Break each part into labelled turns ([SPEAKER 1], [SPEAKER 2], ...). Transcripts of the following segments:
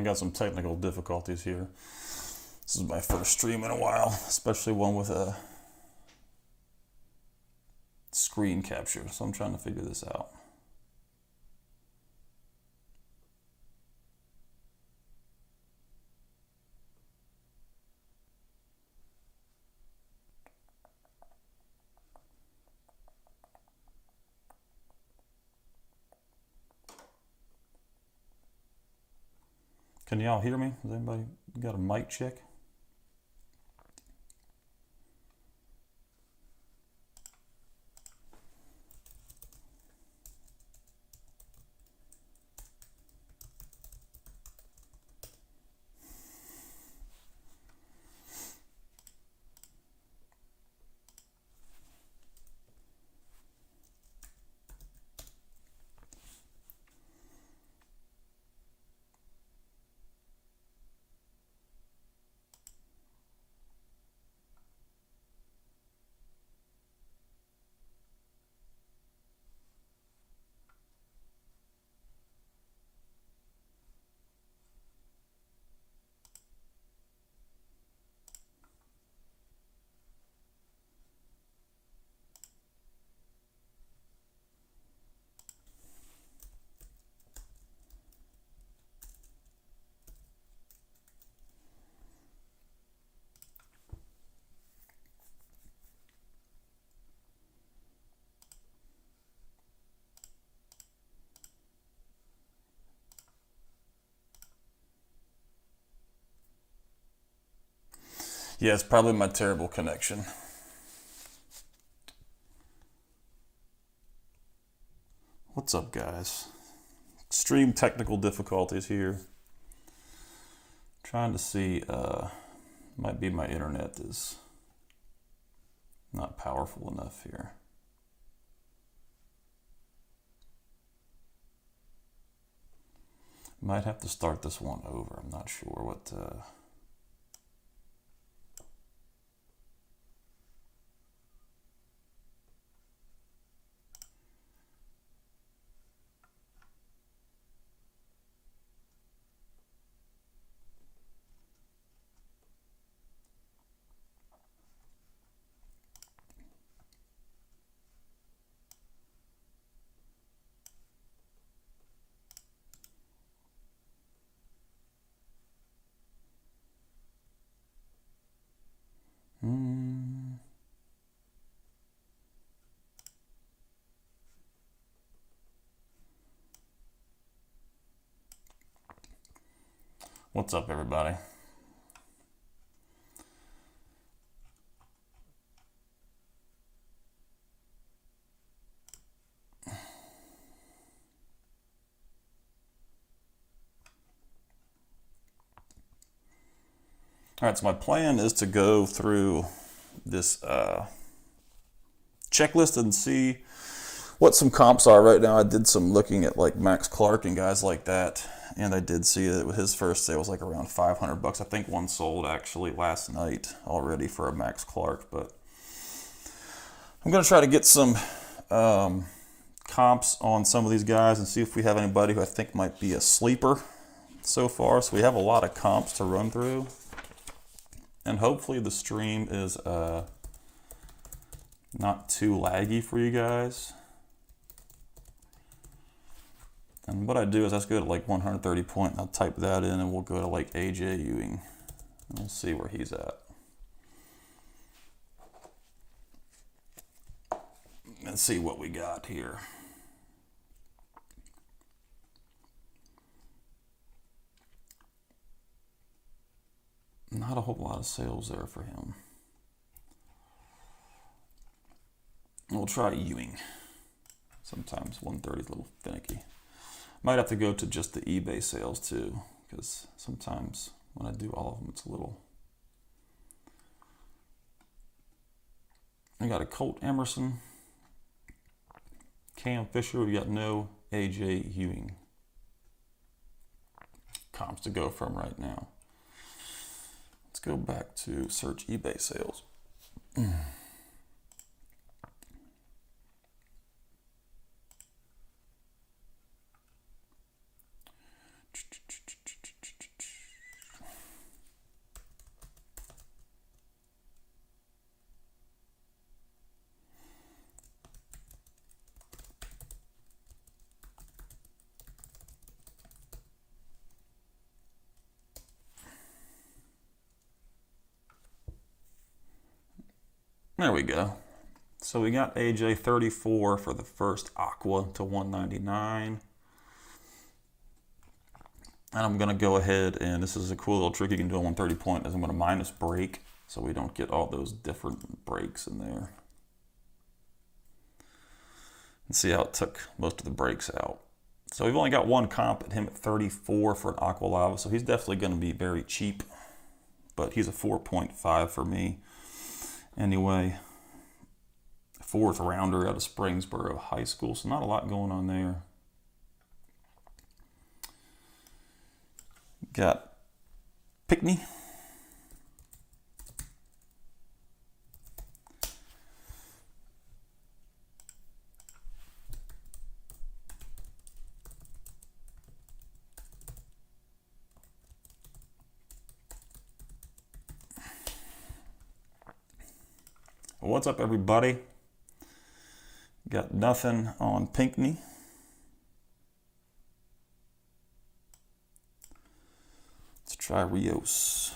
[SPEAKER 1] I got some technical difficulties here. This is my first stream in a while, especially one with a screen capture, so I'm trying to figure this out. Can y'all hear me? Has anybody got a mic check? Yeah, it's probably my terrible connection. What's up, guys? Extreme technical difficulties here. Trying to see, might be my internet is not powerful enough here. Might have to start this one over. I'm not sure what... What's up, everybody? All right, so my plan is to go through this checklist and see what some comps are right now. I did some looking at like Max Clark and guys like that, and I did see that his first sale was like around $500. I think one sold actually last night already for a Max Clark, but I'm going to try to get some comps on some of these guys and see if we have anybody who I think might be a sleeper so far. So we have a lot of comps to run through. And hopefully the stream is not too laggy for you guys. And what I do is let's go to like 130 point. I'll type that in and we'll go to like AJ Ewing. And we'll see where he's at. And see what we got here. Not a whole lot of sales there for him. We'll try Ewing. Sometimes 130 is a little finicky. Might have to go to just the eBay sales too, because sometimes when I do all of them, it's a little... I got a Colt Emerson, Cam Fisher. We got no AJ Ewing comps to go from right now. Let's go back to search eBay sales. There we go. So we got AJ 34 for the first Aqua to 199. And I'm going to go ahead, and this is a cool little trick you can do on 130 point, is I'm going to minus break so we don't get all those different breaks in there. And see how it took most of the breaks out. So we've only got one comp at him at 34 for an Aqua Lava, so he's definitely going to be very cheap. But he's a 4.5 for me. Anyway, fourth rounder out of Springsboro High School, so not a lot going on there. Got Pickney. What's up, everybody? Got nothing on Pinkney. Let's try Rios.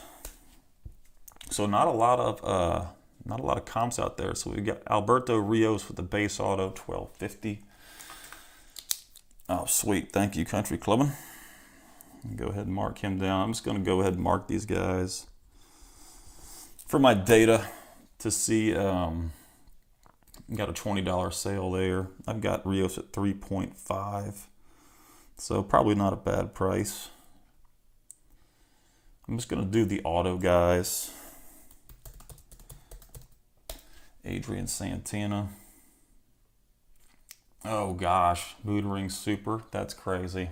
[SPEAKER 1] So not a lot of comps out there. So we got Alberto Rios with the base auto 1250. Oh, sweet. Thank you, Country Clubbin'. Go ahead and mark him down. I'm just going to go ahead and mark these guys for my data to see. Got a $20 sale there. I've got Rios at 3.5, so probably not a bad price. I'm just going to do the auto guys. Adrian Santana. Oh gosh, Mood Ring Super. That's crazy.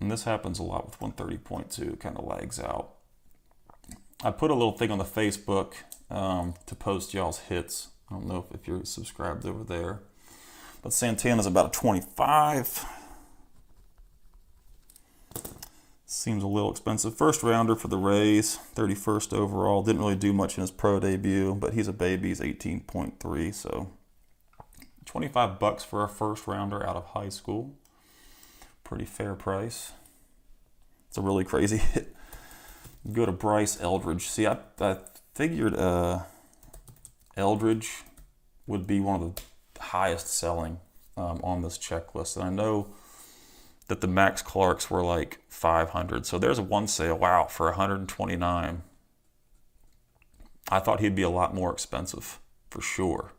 [SPEAKER 1] And this happens a lot with 130.2. It kind of lags out. I put a little thing on the Facebook to post y'all's hits. I don't know if you're subscribed over there. But Santana's about a 25. Seems a little expensive. First rounder for the Rays, 31st overall. Didn't really do much in his pro debut, but he's a baby. He's 18.3, so $25 for a first rounder out of high school. Pretty fair price. It's a really crazy hit. Go to Bryce Eldridge. See, I figured Eldridge would be one of the highest selling on this checklist. And I know that the Max Clarks were like 500. So there's one sale. Wow, for 129. I thought he'd be a lot more expensive, for sure.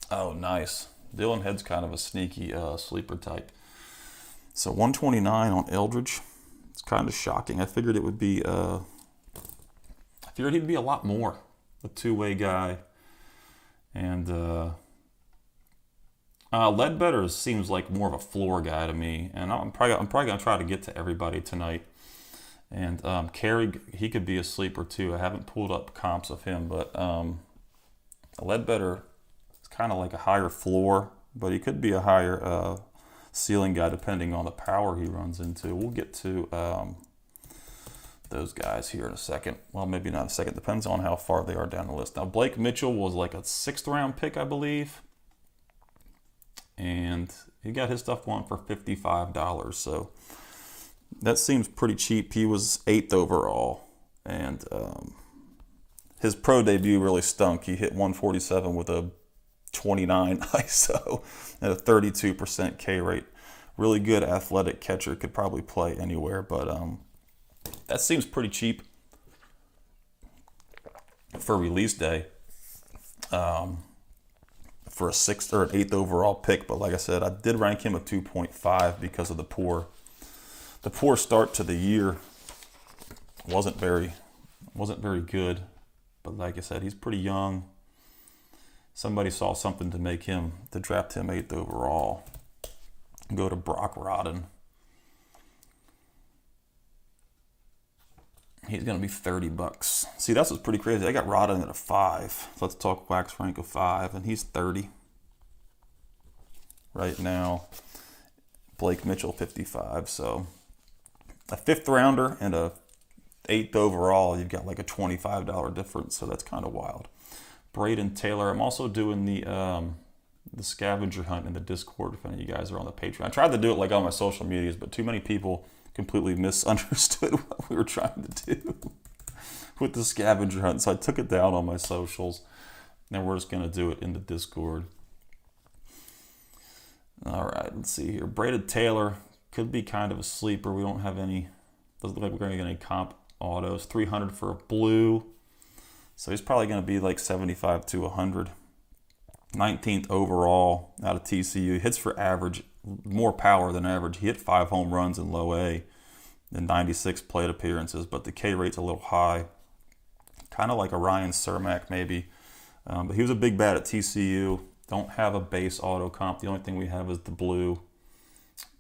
[SPEAKER 1] Oh, nice. Dylan Head's kind of a sneaky sleeper type. So 129 on Eldridge. It's kind of shocking. I figured it would be. I figured he'd be a lot more, a two-way guy. And Ledbetter seems like more of a floor guy to me. And I'm probably gonna try to get to everybody tonight. And Carey, he could be a sleeper too. I haven't pulled up comps of him, but Ledbetter is kind of like a higher floor, but he could be a higher ceiling guy depending on the power he runs into. We'll get to those guys here in a second. Well, maybe not a second. Depends on how far they are down the list. Now, Blake Mitchell was like a 6th round pick, I believe. And he got his stuff going for $55. So that seems pretty cheap. He was 8th overall. And his pro debut really stunk. He hit 147 with a 29 ISO and a 32% K rate. Really good athletic catcher, could probably play anywhere, but that seems pretty cheap for release day for a 6th or an 8th overall pick. But like I said, I did rank him a 2.5 because of the poor start to the year. Wasn't very good, but like I said, he's pretty young. Somebody saw something to draft him 8th overall. Go to Brock Rodden. He's going to be $30. See, that's what's pretty crazy. I got Rodden at a 5. So let's talk wax rank of 5, and he's 30 right now. Blake Mitchell, 55. So a 5th rounder and a 8th overall, you've got like a $25 difference. So that's kind of wild. Braden Taylor. I'm also doing the scavenger hunt in the Discord if any of you guys are on the Patreon. I tried to do it like on my social medias, but too many people completely misunderstood what we were trying to do with the scavenger hunt. So I took it down on my socials, and we're just going to do it in the Discord. All right, let's see here. Braided Taylor could be kind of a sleeper. We don't have any, doesn't look like we're going to get any comp autos. 300 for a blue. So he's probably going to be like 75 to 100. 19th overall out of TCU. Hits for average, more power than average. He hit 5 home runs in low A and 96 plate appearances, but the K rate's a little high. Kind of like a Ryan Cermak maybe. But he was a big bat at TCU. Don't have a base auto comp. The only thing we have is the blue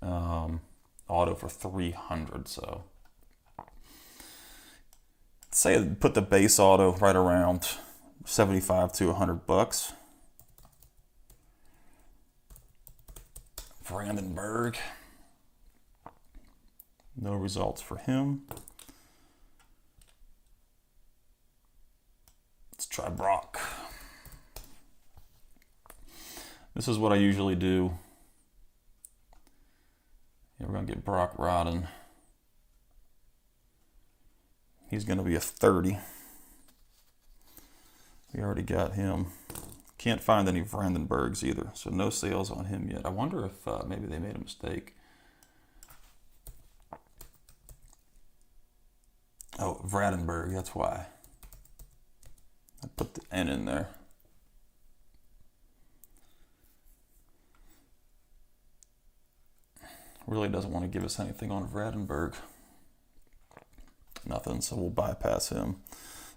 [SPEAKER 1] auto for 300. So say put the base auto right around 75 to 100 bucks. Brandenburg. No results for him. Let's try Brock. This is what I usually do. Yeah, we're going to get Brock Rodden. He's going to be a 30. We already got him. Can't find any Brandenburgs either, so no sales on him yet. I wonder if maybe they made a mistake. Oh, Brandenburg, that's why. I put the N in there. Really doesn't want to give us anything on Brandenburg. Nothing, so we'll bypass him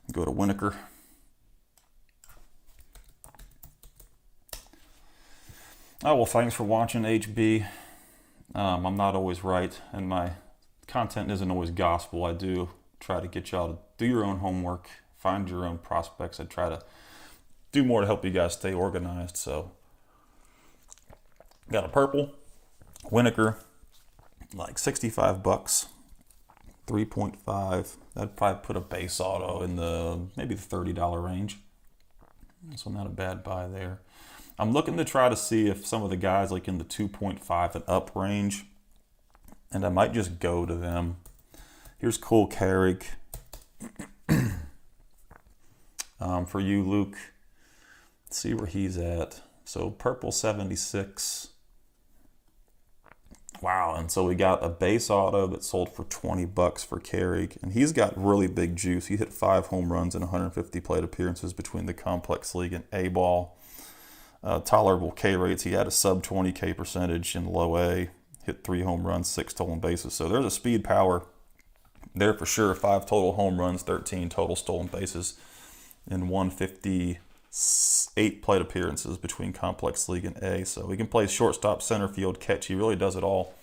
[SPEAKER 1] and go to Winokur. Oh, well, thanks for watching, HB. I'm not always right, and my content isn't always gospel. I do try to get y'all to do your own homework, find your own prospects. I try to do more to help you guys stay organized. So, got a purple, Winokur, like 65 bucks, 3.5. I'd probably put a base auto in the maybe the $30 range. So not a bad buy there. I'm looking to try to see if some of the guys like in the 2.5 and up range, and I might just go to them. Here's Cole Carrick. For you, Luke. Let's see where he's at. So purple 76. Wow, and so we got a base auto that sold for 20 bucks for Carrick, and he's got really big juice. He hit 5 home runs and 150 plate appearances between the complex league and A-ball. Tolerable K rates. He had a sub 20 K percentage in low A. Hit 3 home runs, 6 stolen bases. So there's a speed power there for sure. 5 total home runs, 13 total stolen bases, and 158 plate appearances between complex league and A. So he can play shortstop, center field, catch. He really does it all.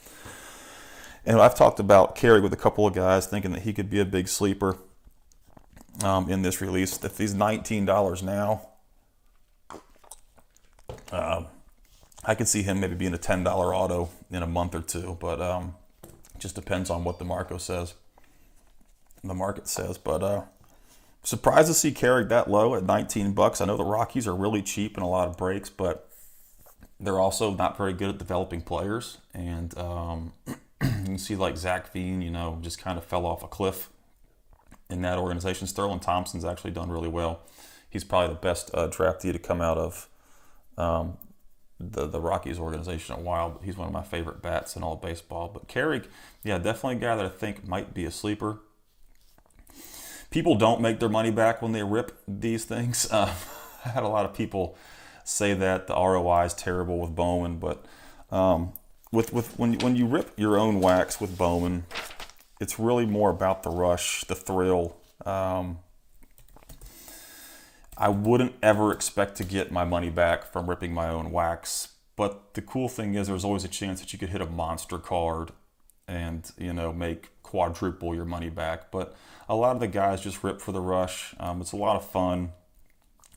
[SPEAKER 1] And I've talked about Carey with a couple of guys thinking that he could be a big sleeper in this release. If he's $19 now, I could see him maybe being a $10 auto in a month or two, but just depends on what the market says. But surprised to see Carrick that low at 19 bucks. I know the Rockies are really cheap in a lot of breaks, but they're also not very good at developing players. And you can see like Zach Veen, just kind of fell off a cliff in that organization. Sterling Thompson's actually done really well. He's probably the best draftee to come out of the Rockies organization in a while, but he's one of my favorite bats in all of baseball. But Carrick, yeah, definitely a guy that I think might be a sleeper. People don't make their money back when they rip these things. I had a lot of people say that the ROI is terrible with Bowman, but when you rip your own wax with Bowman, it's really more about the rush, the thrill. I wouldn't ever expect to get my money back from ripping my own wax, but the cool thing is there's always a chance that you could hit a monster card and make quadruple your money back. But a lot of the guys just rip for the rush. It's a lot of fun,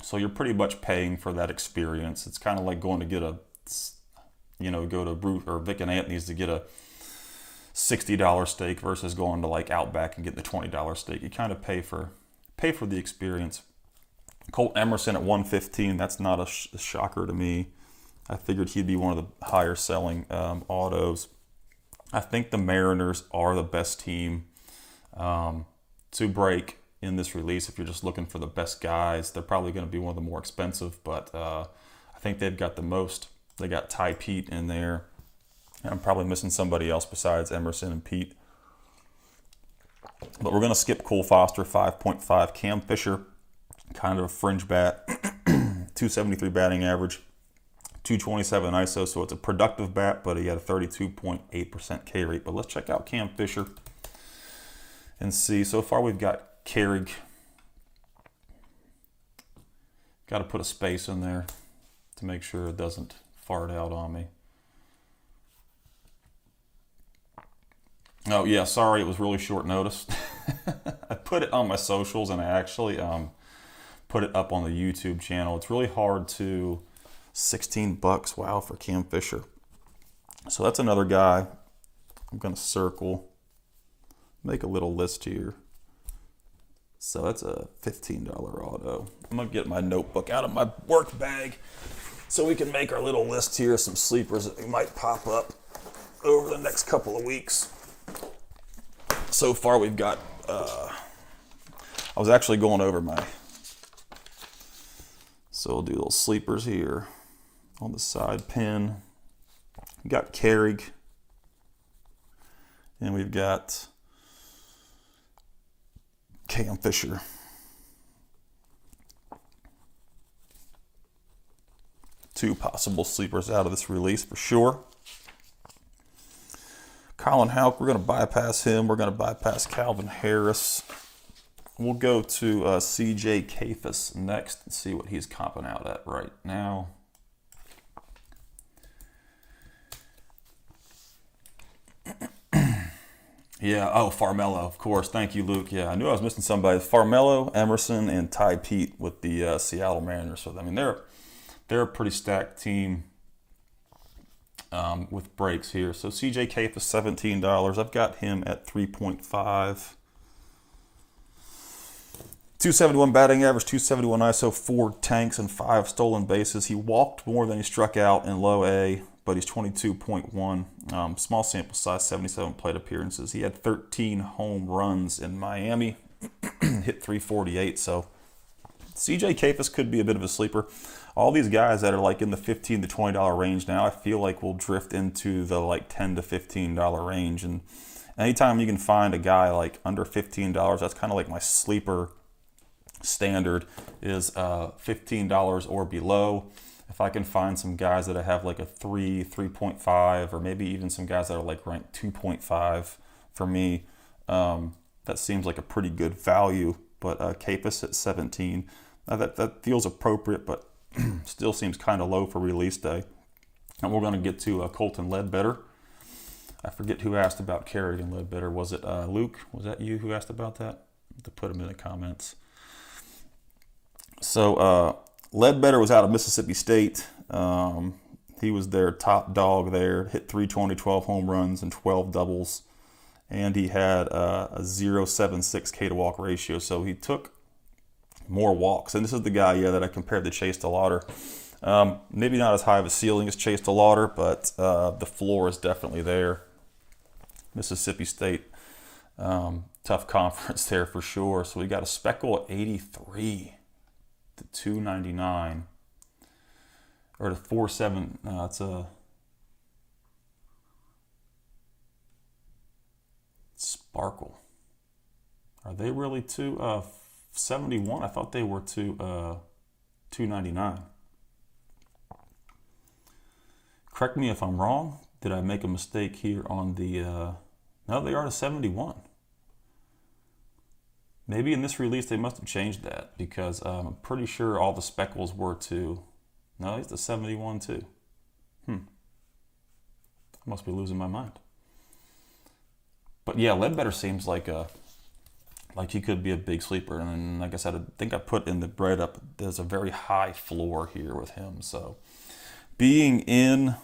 [SPEAKER 1] so you're pretty much paying for that experience. It's kind of like going to get go to Bruce or Vic and Anthony's to get a $60 steak versus going to like Outback and getting the $20 steak. You kind of pay for the experience. Colt Emerson at 115, that's not a shocker to me. I figured he'd be one of the higher selling autos. I think the Mariners are the best team to break in this release. If you're just looking for the best guys, they're probably going to be one of the more expensive, but I think they've got the most. They got Ty Pete in there. And I'm probably missing somebody else besides Emerson and Pete. But we're going to skip Cole Foster, 5.5. Cam Fisher, kind of a fringe bat, 273 batting average, 227 ISO, so it's a productive bat, but he had a 32.8% K rate. But let's check out Cam Fisher and see. So far we've got Carrig. Got to put a space in there to make sure it doesn't fart out on me. Oh yeah, sorry, it was really short notice. I put it on my socials, and I actually put it up on the YouTube channel. It's really hard to, $16, wow, for Cam Fisher. So that's another guy I'm gonna circle, make a little list here. So that's a $15 auto. I'm gonna get my notebook out of my work bag so we can make our little list here, some sleepers that might pop up over the next couple of weeks. So far we've got, I was actually going over so we'll do little sleepers here on the side pin. We got Carrig, and we've got Cam Fisher. Two possible sleepers out of this release for sure. Colin Houck, we're going to bypass him. We're going to bypass Calvin Harris. We'll go to CJ Kayfus next and see what he's comping out at right now. Yeah, oh, Farmello, of course. Thank you, Luke. Yeah, I knew I was missing somebody. Farmello, Emerson, and Ty Pete with the Seattle Mariners. So, I mean, they're a pretty stacked team. With breaks here. So CJ Kayfus is $17. I've got him at 3.5. 271 batting average, 271 ISO, 4 tanks, and 5 stolen bases. He walked more than he struck out in low A, but he's 22.1. Small sample size, 77 plate appearances. He had 13 home runs in Miami, hit 348. So CJ Kayfus could be a bit of a sleeper. All these guys that are like in the $15 to $20 range now, I feel like will drift into the like $10 to $15 range. And anytime you can find a guy like under $15, that's kind of like my sleeper standard is $15 or below. If I can find some guys that I have like a 3.5, or maybe even some guys that are like ranked 2.5 for me, that seems like a pretty good value. But Kayfus at 17, that feels appropriate, but still seems kind of low for release day. And we're going to get to Colton Ledbetter. I forget who asked about Carrig and Ledbetter. Was it Luke? Was that you who asked about that? To put him in the comments. So Ledbetter was out of Mississippi State. He was their top dog there. Hit 320, 12 home runs, and 12 doubles. And he had a 0.76 K to walk ratio. So he took more walks. And this is the guy, that I compared to Chase DeLauter. Maybe not as high of a ceiling as Chase DeLauter, but the floor is definitely there. Mississippi State, tough conference there for sure. So we got a Speckle at 83 to 299, or to 47. No, it's a Sparkle. Are they really 271? I thought they were 299. Correct me if I'm wrong. Did I make a mistake here on the... No, they are to 71. Maybe in this release they must have changed that, because I'm pretty sure all the Speckles were to... No, he's the 71 too. I must be losing my mind. But yeah, Ledbetter seems like he could be a big sleeper. And like I said, I think I put in the bread up, there's a very high floor here with him. So being in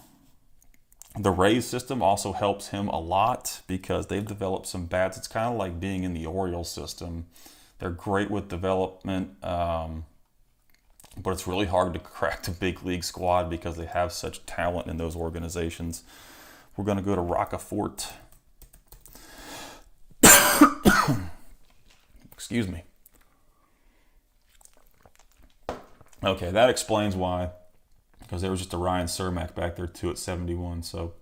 [SPEAKER 1] the Rays system also helps him a lot, because they've developed some bats. It's kind of like being in the Orioles system. They're great with development, but it's really hard to crack the big league squad because they have such talent in those organizations. We're going to go to Rockefort. Excuse me. Okay, that explains why. Because there was just a Ryan Cermak back there too at 71. So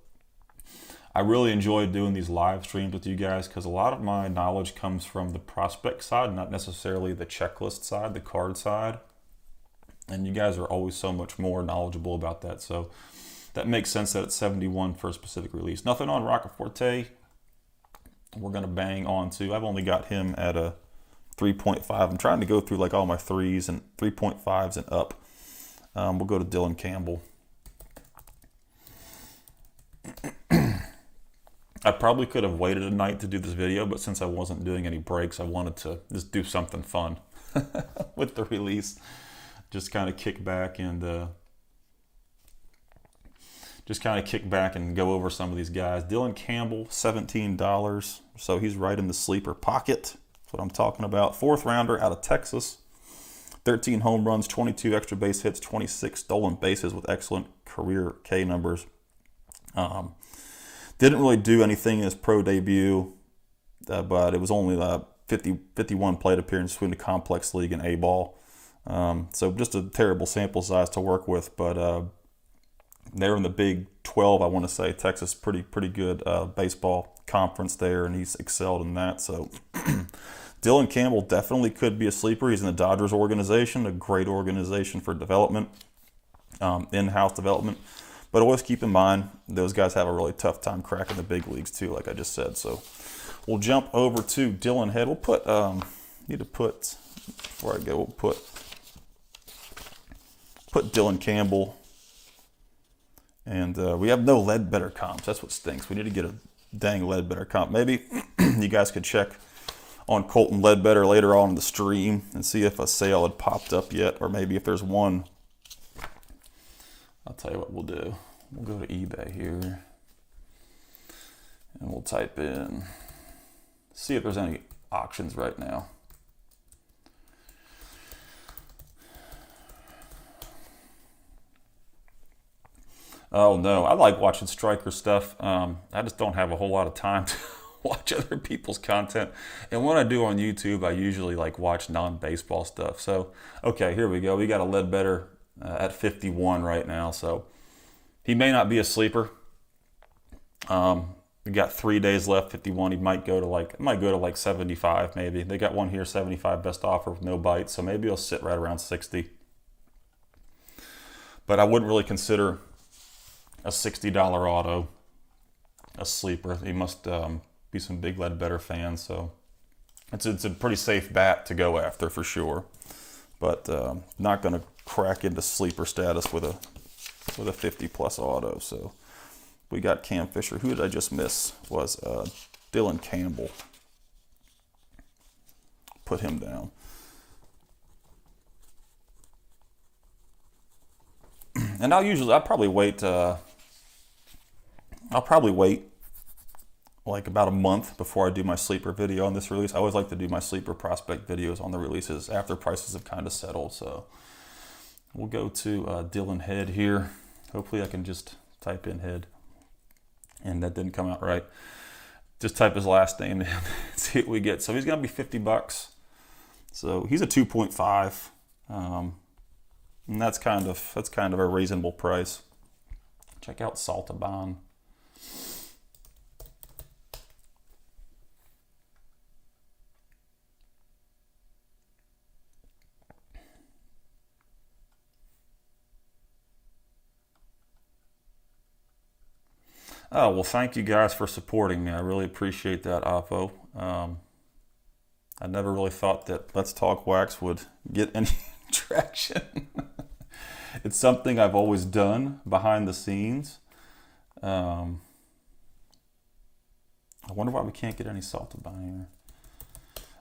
[SPEAKER 1] I really enjoyed doing these live streams with you guys because a lot of my knowledge comes from the prospect side, not necessarily the checklist side, the card side. And you guys are always so much more knowledgeable about that. So that makes sense that it's 71 for a specific release. Nothing on Roccaforte. We're going to bang on to, I've only got him at a 3.5. I'm trying to go through like all my 3s and 3.5s and up. We'll go to Dylan Campbell. I probably could have waited a night to do this video, but since I wasn't doing any breaks, I wanted to just do something fun with the release. Just kind of kick back and go over some of these guys. Dylan Campbell, $17. So he's right in the sleeper pocket. That's what I'm talking about. 4th rounder out of Texas. 13 home runs, 22 extra base hits, 26 stolen bases with excellent career K numbers. Didn't really do anything in his pro debut, but it was only 51 plate appearances between the complex league and A-ball. So just a terrible sample size to work with, but they're in the Big 12, I want to say. Texas, pretty good baseball conference there, and he's excelled in that. So Dylan Campbell definitely could be a sleeper. He's in the Dodgers organization, a great organization for development, in-house development. But always keep in mind, those guys have a really tough time cracking the big leagues too, like I just said. So we'll jump over to Dylan Head. We'll put, before I go, we'll put Dylan Campbell. And we have no Ledbetter comps. That's what stinks. We need to get a dang Ledbetter comp. Maybe you guys could check on Colton Ledbetter later on in the stream and see if a sale had popped up yet, or maybe if there's one. I'll tell you what we'll do. We'll go to eBay here, and we'll type in, see if there's any auctions right now. Oh no, I like watching striker stuff. I just don't have a whole lot of time to watch other people's content. And when I do on YouTube, I usually like watch non-baseball stuff. So, okay, here we go. We got a Ledbetter at 51 right now. So he may not be a sleeper. We got 3 days left, 51. He might go to like 75 maybe. They got one here, 75 best offer with no bites. So maybe he'll sit right around 60. But I wouldn't really consider a $60 auto a sleeper. He must be some big Ledbetter fans, so it's a pretty safe bat to go after for sure. But not going to crack into sleeper status with a 50+ auto. So we got Cam Fisher. Who did I just miss? Was Dylan Campbell. Put him down. And I'll probably wait. I'll probably wait like about a month before I do my sleeper video on this release. I always like to do my sleeper prospect videos on the releases after prices have kind of settled. So we'll go to Dylan Head here. Hopefully I can just type in Head, and that didn't come out right. Just type his last name in and see what we get. So he's gonna be $50. So he's a 2.5, and that's kind of a reasonable price. Check out Saltaban. Oh, well, thank you guys for supporting me. I really appreciate that, Oppo. I never really thought that Let's Talk Wax would get any traction. It's something I've always done behind the scenes. I wonder why we can't get any Saltaban here.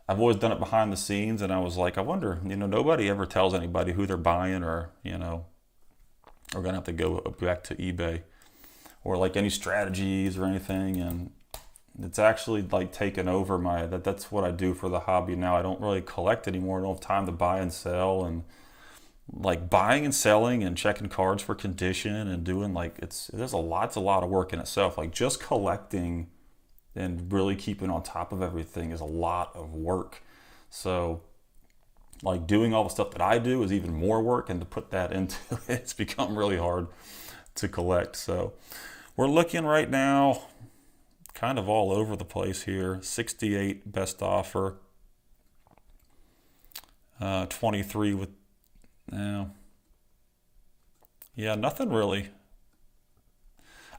[SPEAKER 1] I've always done it behind the scenes, and I was like, I wonder, nobody ever tells anybody who they're buying, or, we're going to have to go back to eBay, or like any strategies or anything. And it's actually like taken over that's what I do for the hobby now. I don't really collect anymore. I don't have time to buy and sell, and like buying and selling and checking cards for condition and doing there's a lot of work in itself. Like just collecting and really keeping on top of everything is a lot of work. So like doing all the stuff that I do is even more work, and to put that into it, it's become really hard to collect. So we're looking right now kind of all over the place here. 68 best offer, 23 with yeah, nothing really.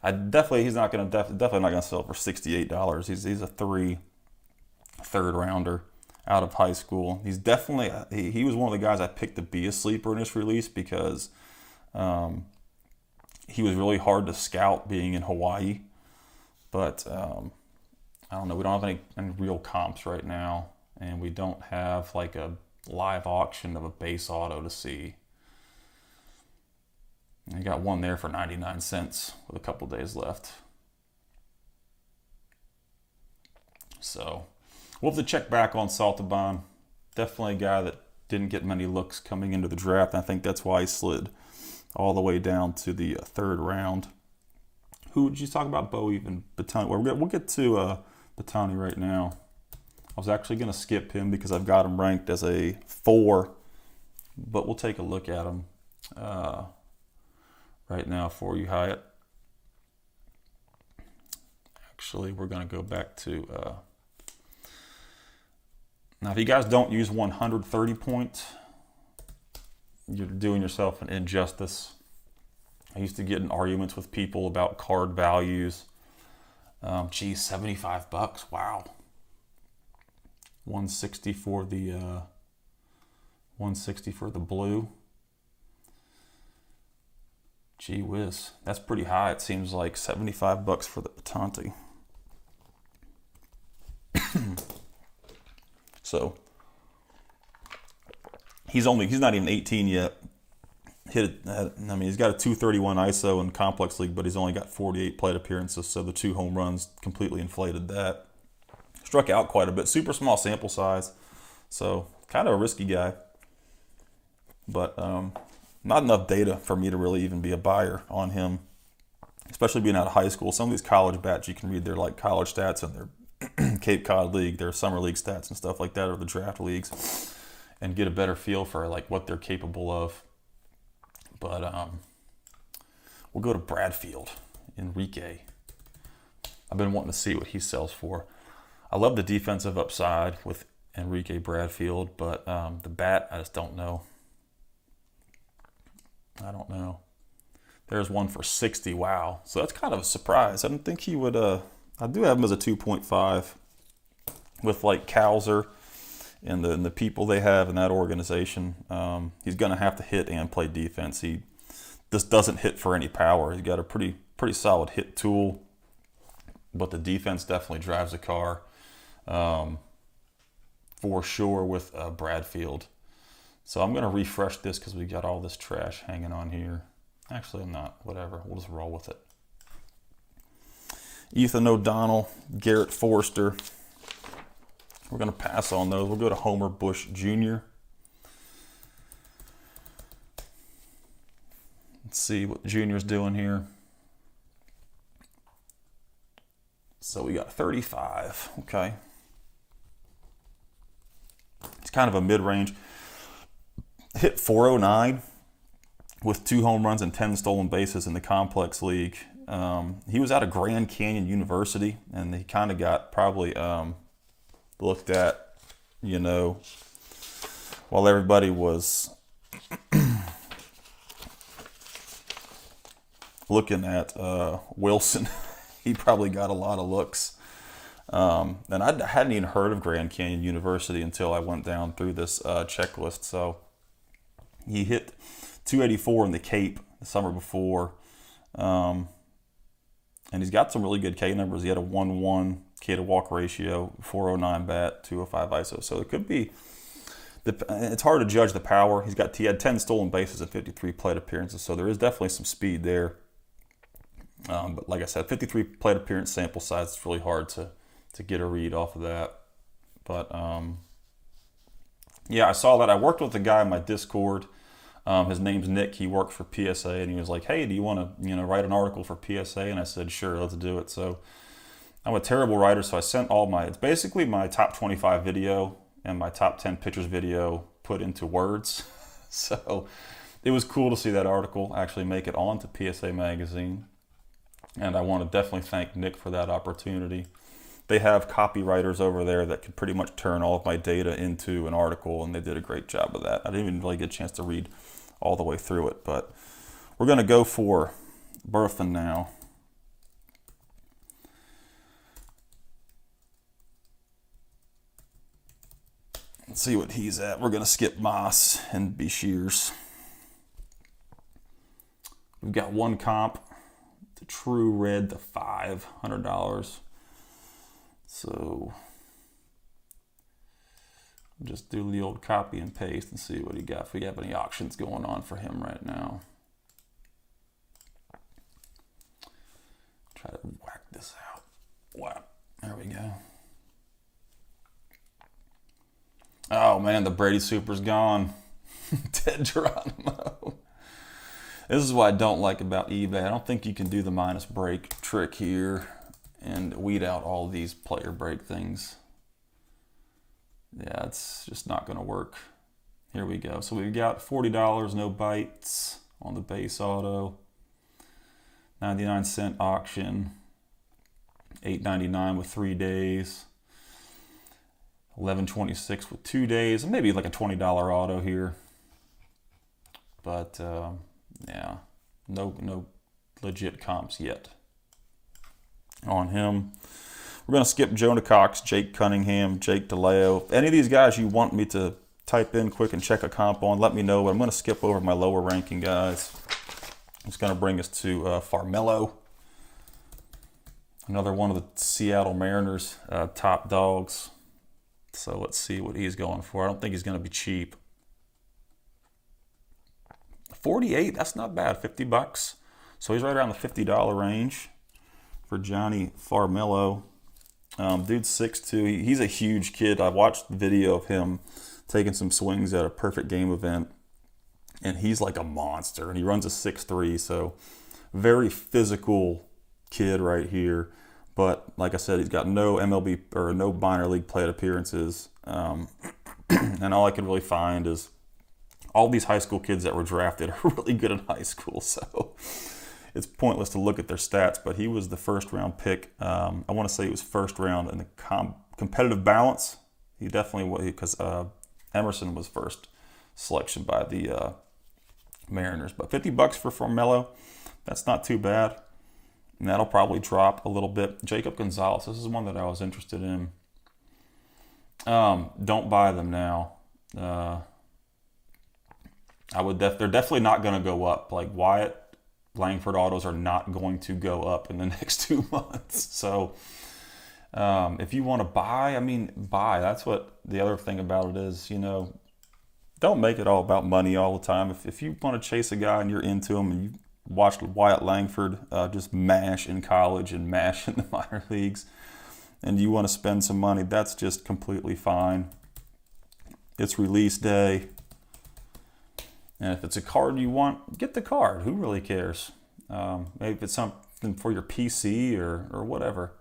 [SPEAKER 1] He's not gonna definitely not gonna sell for $68. He's a third rounder out of high school. He's definitely he was one of the guys I picked to be a sleeper in this release because he was really hard to scout being in Hawaii. But I don't know. We don't have any real comps right now, and we don't have like a live auction of a base auto to see. I got one there for 99 cents with a couple days left. So we'll have to check back on Saltaban. Definitely a guy that didn't get many looks coming into the draft. I think that's why he slid all the way down to the third round. Who did you talk about? Bowie and Batani. We'll get to Batani right now. I was actually going to skip him because I've got him ranked as a 4, but we'll take a look at him right now for you, Hyatt. Actually, we're going to go back to... now, if you guys don't use 130 points, you're doing yourself an injustice. I used to get in arguments with people about card values. Geez, $75. Wow. 160 for the 160 for the blue. Gee whiz, that's pretty high. It seems like $75 for the Patante. So he's not even 18 yet. He's got a 231 ISO in Complex League, but he's only got 48 plate appearances, so the 2 home runs completely inflated that. Struck out quite a bit. Super small sample size, so kind of a risky guy. But not enough data for me to really even be a buyer on him, especially being out of high school. Some of these college bats, you can read their like college stats and their Cape Cod League, their summer league stats and stuff like that, or the draft leagues, and get a better feel for like what they're capable of. But we'll go to Bradfield, Enrique. I've been wanting to see what he sells for. I love the defensive upside with Enrique Bradfield, but the bat, I just don't know. I don't know. There's one for 60. Wow. So that's kind of a surprise. I didn't think he would. I do have him as a 2.5 with like Cowser and the people they have in that organization. He's going to have to hit and play defense. He just doesn't hit for any power. He's got a pretty solid hit tool, but the defense definitely drives the car for sure with Bradfield. So I'm going to refresh this because we got all this trash hanging on here. Actually, I'm not. Whatever. We'll just roll with it. Ethan O'Donnell, Garrett Forster. We're going to pass on those. We'll go to Homer Bush Jr. Let's see what Junior's doing here. So we got 35. Okay. It's kind of a mid-range. Hit 409 with 2 home runs and 10 stolen bases in the Complex League. He was out of Grand Canyon University, and he kind of got probably looked at, while everybody was looking at Wilson. He probably got a lot of looks. And I hadn't even heard of Grand Canyon University until I went down through this checklist. So he hit 284 in the Cape the summer before. And he's got some really good K numbers. He had a 1-1 K to walk ratio, 409 bat, 205 ISO. So it could be, it's hard to judge the power. He had 10 stolen bases and 53 plate appearances. So there is definitely some speed there. But like I said, 53 plate appearance sample size, it's really hard to get a read off of that. But yeah, I saw that. I worked with a guy in my Discord. His name's Nick. He works for PSA, and he was like, "Hey, do you want to write an article for PSA?" And I said, "Sure, let's do it." So I'm a terrible writer, so I sent it's basically my top 25 video, and my top 10 pitchers video put into words. So it was cool to see that article actually make it onto PSA Magazine. And I want to definitely thank Nick for that opportunity. They have copywriters over there that can pretty much turn all of my data into an article, and they did a great job of that. I didn't even really get a chance to read all the way through it, but we're going to go for Berthan now. Let's see what he's at. We're going to skip Moss and Beshears. We've got one comp, the True Red, the $500. So just do the old copy and paste and see what he got. If we have any auctions going on for him right now. Try to whack this out. Wow. There we go. Oh man, the Brady Super's gone. Ted Geronimo. This is what I don't like about eBay. I don't think you can do the minus break trick here and weed out all these player break things. Yeah, it's just not going to work. Here we go. So we've got $40, no bites on the base auto. 99-cent auction. $8.99 with 3 days. $11.26 with 2 days. And maybe like a $20 auto here. But yeah, no legit comps yet on him. We're going to skip Jonah Cox, Jake Cunningham, Jake DeLeo. If any of these guys you want me to type in quick and check a comp on, let me know. But I'm going to skip over my lower ranking guys. It's going to bring us to Farmelo. Another one of the Seattle Mariners top dogs. So let's see what he's going for. I don't think he's going to be cheap. 48, that's not bad, $50. So he's right around the $50 range for Johnny Farmelo. Dude's 6'2", he's a huge kid. I watched the video of him taking some swings at a perfect game event, and he's like a monster, and he runs a 6'3", so very physical kid right here. But like I said, he's got no MLB or no minor league plate appearances, and all I could really find is all these high school kids that were drafted are really good in high school, so it's pointless to look at their stats. But he was the first round pick. I want to say he was first round in the competitive balance. He definitely was, because Emerson was first selection by the Mariners. But $50 for Farmelo, that's not too bad. And that'll probably drop a little bit. Jacob Gonzalez, this is one that I was interested in. Don't buy them now. They're definitely not going to go up. Like Wyatt Langford autos are not going to go up in the next 2 months. So if you want to buy, I mean, buy. That's what the other thing about it is, you know, don't make it all about money all the time. If you want to chase a guy and you're into him and you watched Wyatt Langford just mash in college and mash in the minor leagues, and you want to spend some money, that's just completely fine. It's release day. And if it's a card you want, get the card. Who really cares? Maybe if it's something for your PC or whatever.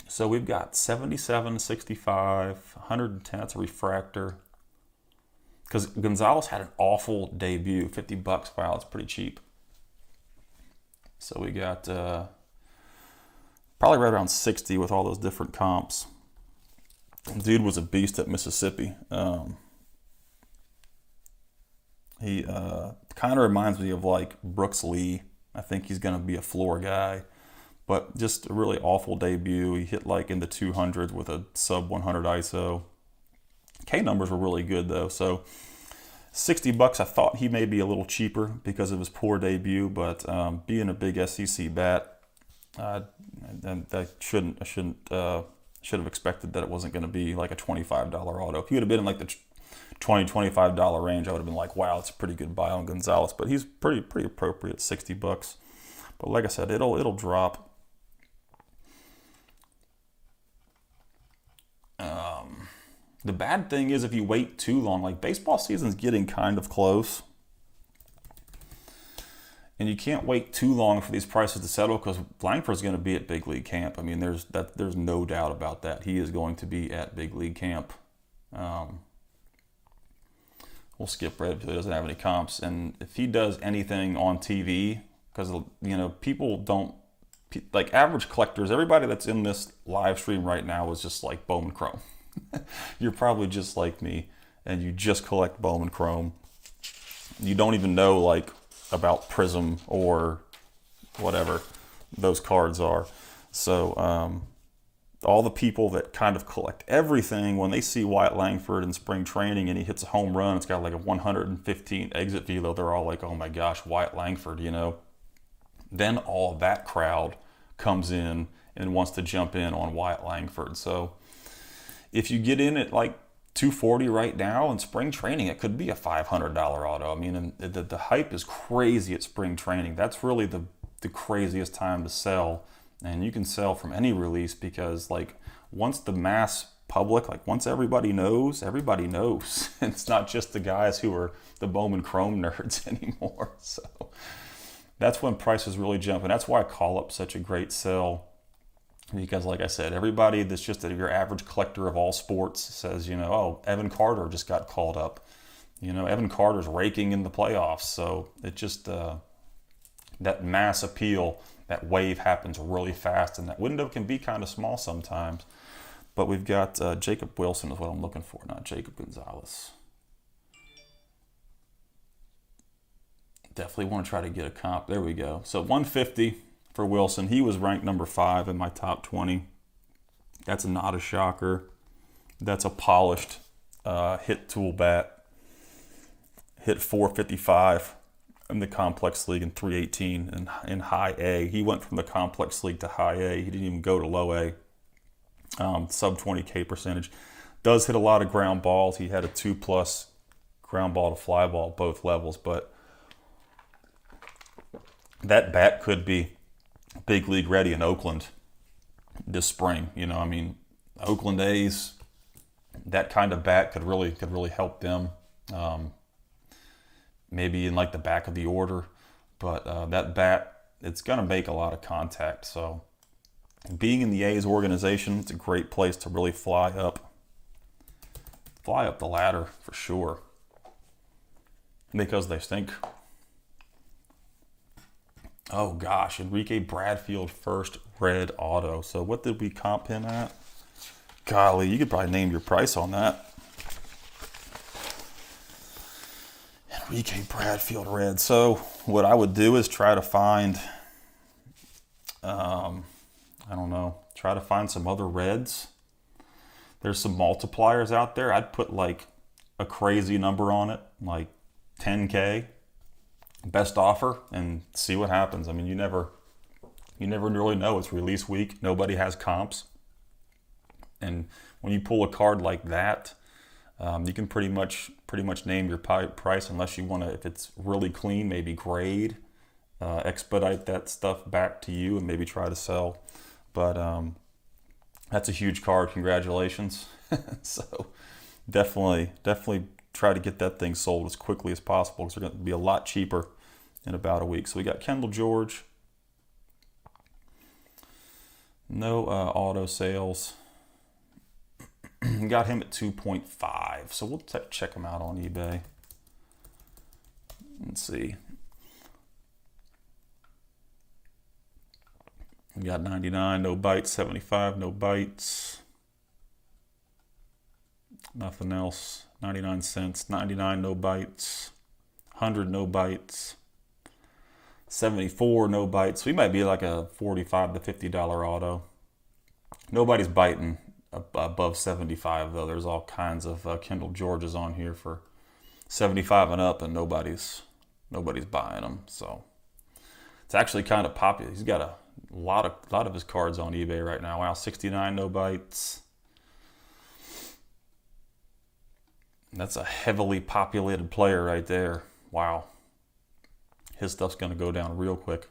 [SPEAKER 1] So we've got 77, 65, 110. That's a refractor. Because Gonzalez had an awful debut. $50. Wow, it's pretty cheap. So we got probably right around 60 with all those different comps. Dude was a beast at Mississippi. He kind of reminds me of like Brooks Lee. I think he's going to be a floor guy, but just a really awful debut. He hit like in the 200s with a sub 100 ISO. K numbers were really good though. So $60, I thought he may be a little cheaper because of his poor debut, but being a big SEC bat, I should have expected that it wasn't going to be like a $25 auto. If he would have been in like the $20-$25 range, I would have been like, wow, it's a pretty good buy on Gonzalez. But he's pretty appropriate, $60. But like I said, it'll drop. The bad thing is if you wait too long, like baseball season's getting kind of close. And you can't wait too long for these prices to settle because Langford's going to be at big league camp. I mean, there's no doubt about that. He is going to be at big league camp. We'll skip Red because he doesn't have any comps. And if he does anything on TV, because, you know, people don't, like average collectors, everybody that's in this live stream right now is just like Bowman Chrome. You're probably just like me, and you just collect Bowman Chrome. You don't even know, like, about Prism or whatever those cards are. So all the people that kind of collect everything, when they see Wyatt Langford in spring training and he hits a home run, it's got like a 115 exit velo, they're all like, oh my gosh, Wyatt Langford, you know. Then all of that crowd comes in and wants to jump in on Wyatt Langford. So if you get in at like 240 right now in spring training, it could be a $500 auto. I mean, and the hype is crazy at spring training. That's really the craziest time to sell. And you can sell from any release because, like, once the mass public, like once everybody knows, everybody knows. It's not just the guys who are the Bowman Chrome nerds anymore. So that's when prices really jump. And that's why call-up's such a great sell. Because, like I said, everybody that's just your average collector of all sports says, you know, oh, Evan Carter just got called up. You know, Evan Carter's raking in the playoffs. So it just, that mass appeal, that wave happens really fast. And that window can be kind of small sometimes. But we've got Jacob Wilson is what I'm looking for, not Jacob Gonzalez. Definitely want to try to get a comp. There we go. So 150 for Wilson. He was ranked number 5 in my top 20. That's not a shocker. That's a polished hit tool bat. Hit 455 in the complex league and 318 in high A. He went from the complex league to high A. He didn't even go to low A. Sub 20K percentage. Does hit a lot of ground balls. He had a 2+ ground ball to fly ball both levels, but that bat could be big league ready in Oakland this spring. You know, I mean, Oakland A's, that kind of bat could really help them. Maybe in like the back of the order, but that bat, it's going to make a lot of contact. So being in the A's organization, it's a great place to really fly up the ladder for sure, because they stink. Oh gosh, Enrique Bradfield first red auto. So what did we comp him at? Golly, you could probably name your price on that. Enrique Bradfield red. So what I would do is try to find, I don't know, try to find some other reds. There's some multipliers out there. I'd put like a crazy number on it, like 10K. Best offer, and see what happens. I mean, you never really know. It's release week. Nobody has comps, and when you pull a card like that, you can pretty much name your price, unless you want to. If it's really clean, maybe grade, expedite that stuff back to you, and maybe try to sell. But that's a huge card. Congratulations. So definitely try to get that thing sold as quickly as possible, because they're going to be a lot cheaper in about a week. So we got Kendall George. No auto sales. Got him at 2.5. So we'll check him out on eBay. Let's see. We got 99, no bites. 75, no bites. Nothing else. 99 cents. 99, no bites. 100, no bites. 74, no bites. We might be like a $45 to $50 auto. Nobody's biting above 75 though. There's all kinds of Kendall Georges on here for 75 and up, and nobody's buying them. So it's actually kind of popular. He's got a lot of his cards on eBay right now. Wow, 69, no bites. That's a heavily populated player right there. Wow. His stuff's going to go down real quick,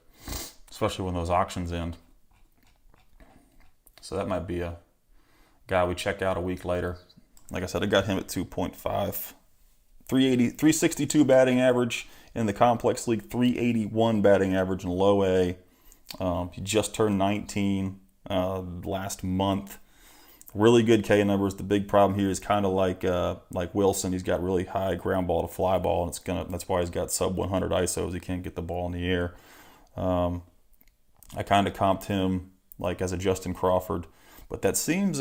[SPEAKER 1] especially when those auctions end. So that might be a guy we check out a week later. Like I said, I got him at 2.5. 380, 362 batting average in the complex league, 381 batting average in low A. He just turned 19 last month. Really good K numbers. The big problem here is kind of like Wilson. He's got really high ground ball to fly ball, and that's why he's got sub 100 ISOs. He can't get the ball in the air. I kind of comped him like as a Justin Crawford, but that seems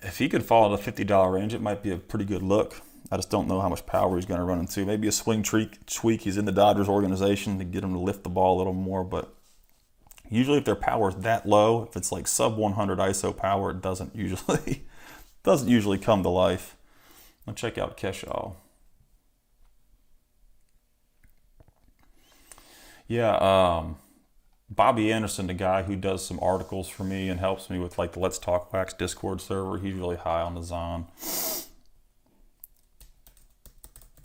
[SPEAKER 1] if he could fall in the $50 range, it might be a pretty good look. I just don't know how much power he's going to run into. Maybe a swing tweak. He's in the Dodgers organization to get him to lift the ball a little more, but usually if their power is that low, if it's like sub 100 ISO power, it doesn't usually come to life. Let's check out Keshaw. Yeah, Bobby Anderson, the guy who does some articles for me and helps me with like the Let's Talk Wax Discord server, he's really high on the Zon.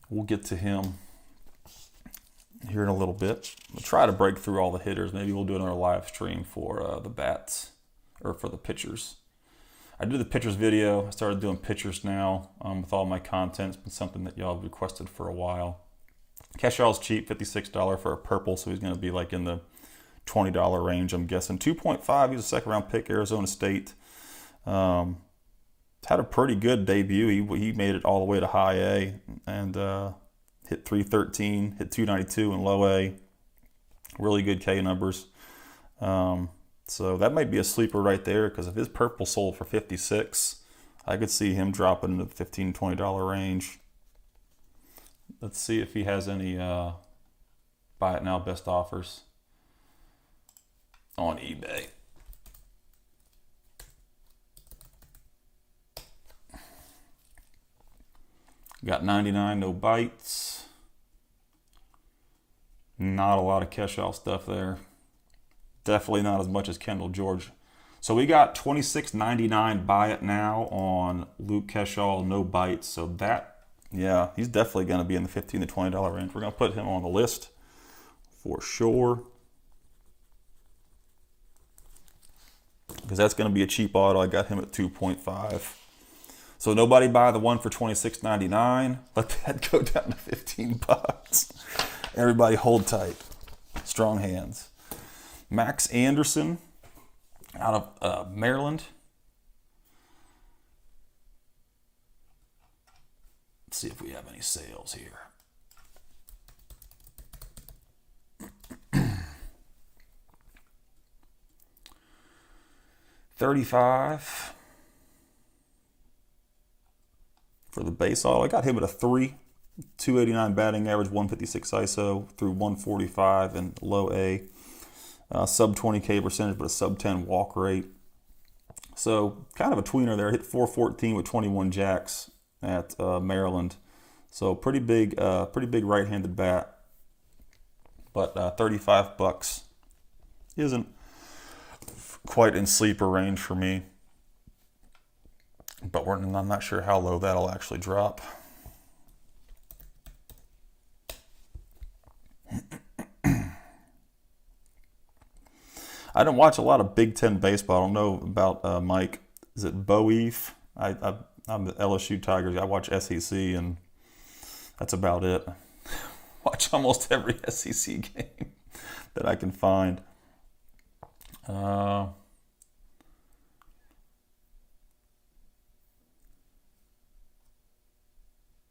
[SPEAKER 1] We'll get to him here in a little bit. We'll try to break through all the hitters. Maybe we'll do another live stream for the bats or for the pitchers. I did the pitchers video. I started doing pitchers now with all my content. It's been something that y'all have requested for a while. Keshaw's cheap, $56 for a purple, so he's going to be like in the $20 range, I'm guessing. 2.5, he's a second round pick, Arizona State. Had a pretty good debut. He made it all the way to high A and hit 313, hit 292 in low A. Really good K numbers. So that might be a sleeper right there, because if his purple sold for 56, I could see him dropping into the $15, $20 range. Let's see if he has any buy it now best offers on eBay. Got 99, no bites. Not a lot of Keshaw stuff there. Definitely not as much as Kendall George. So we got $26.99 buy it now on Luke Keshaw, no bites. So that, yeah, he's definitely going to be in the $15 to $20 range. We're going to put him on the list for sure, because that's going to be a cheap auto. I got him at 2.5. So nobody buy the one for $26.99. Let that go down to 15 bucks. Everybody hold tight. Strong hands. Max Anderson out of Maryland. Let's see if we have any sales here. $35 for the base auto. I got him at a 3, 289 batting average, 156 ISO through 145 and low A. Sub 20K percentage, but a sub 10 walk rate. So kind of a tweener there. Hit 414 with 21 jacks at Maryland. So pretty big right-handed bat. But 35 bucks isn't quite in sleeper range for me. But I'm not sure how low that'll actually drop. I don't watch a lot of Big Ten baseball. I don't know about Mike. Is it Boeef? I'm the LSU Tigers. I watch SEC, and that's about it. Watch almost every SEC game that I can find.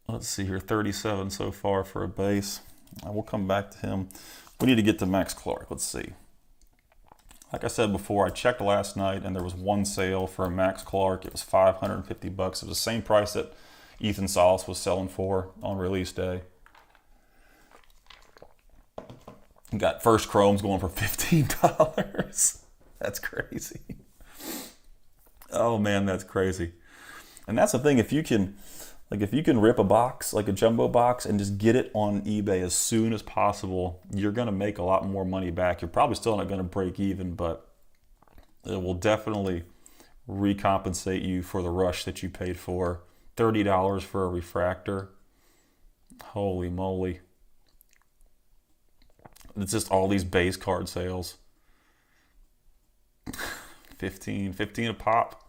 [SPEAKER 1] Let's see here, 37 so far for a base. We'll come back to him. We need to get to Max Clark. Let's see. Like I said before, I checked last night and there was one sale for a Max Clark. It was $550. It was the same price that Ethan Salas was selling for on release day. Got first chromes going for $15. That's crazy. Oh man, that's crazy. And that's the thing, if you can rip a box, like a jumbo box, and just get it on eBay as soon as possible, you're going to make a lot more money back. You're probably still not going to break even, but it will definitely recompensate you for the rush that you paid for. $30 for a refractor. Holy moly. It's just all these base card sales. 15 a pop.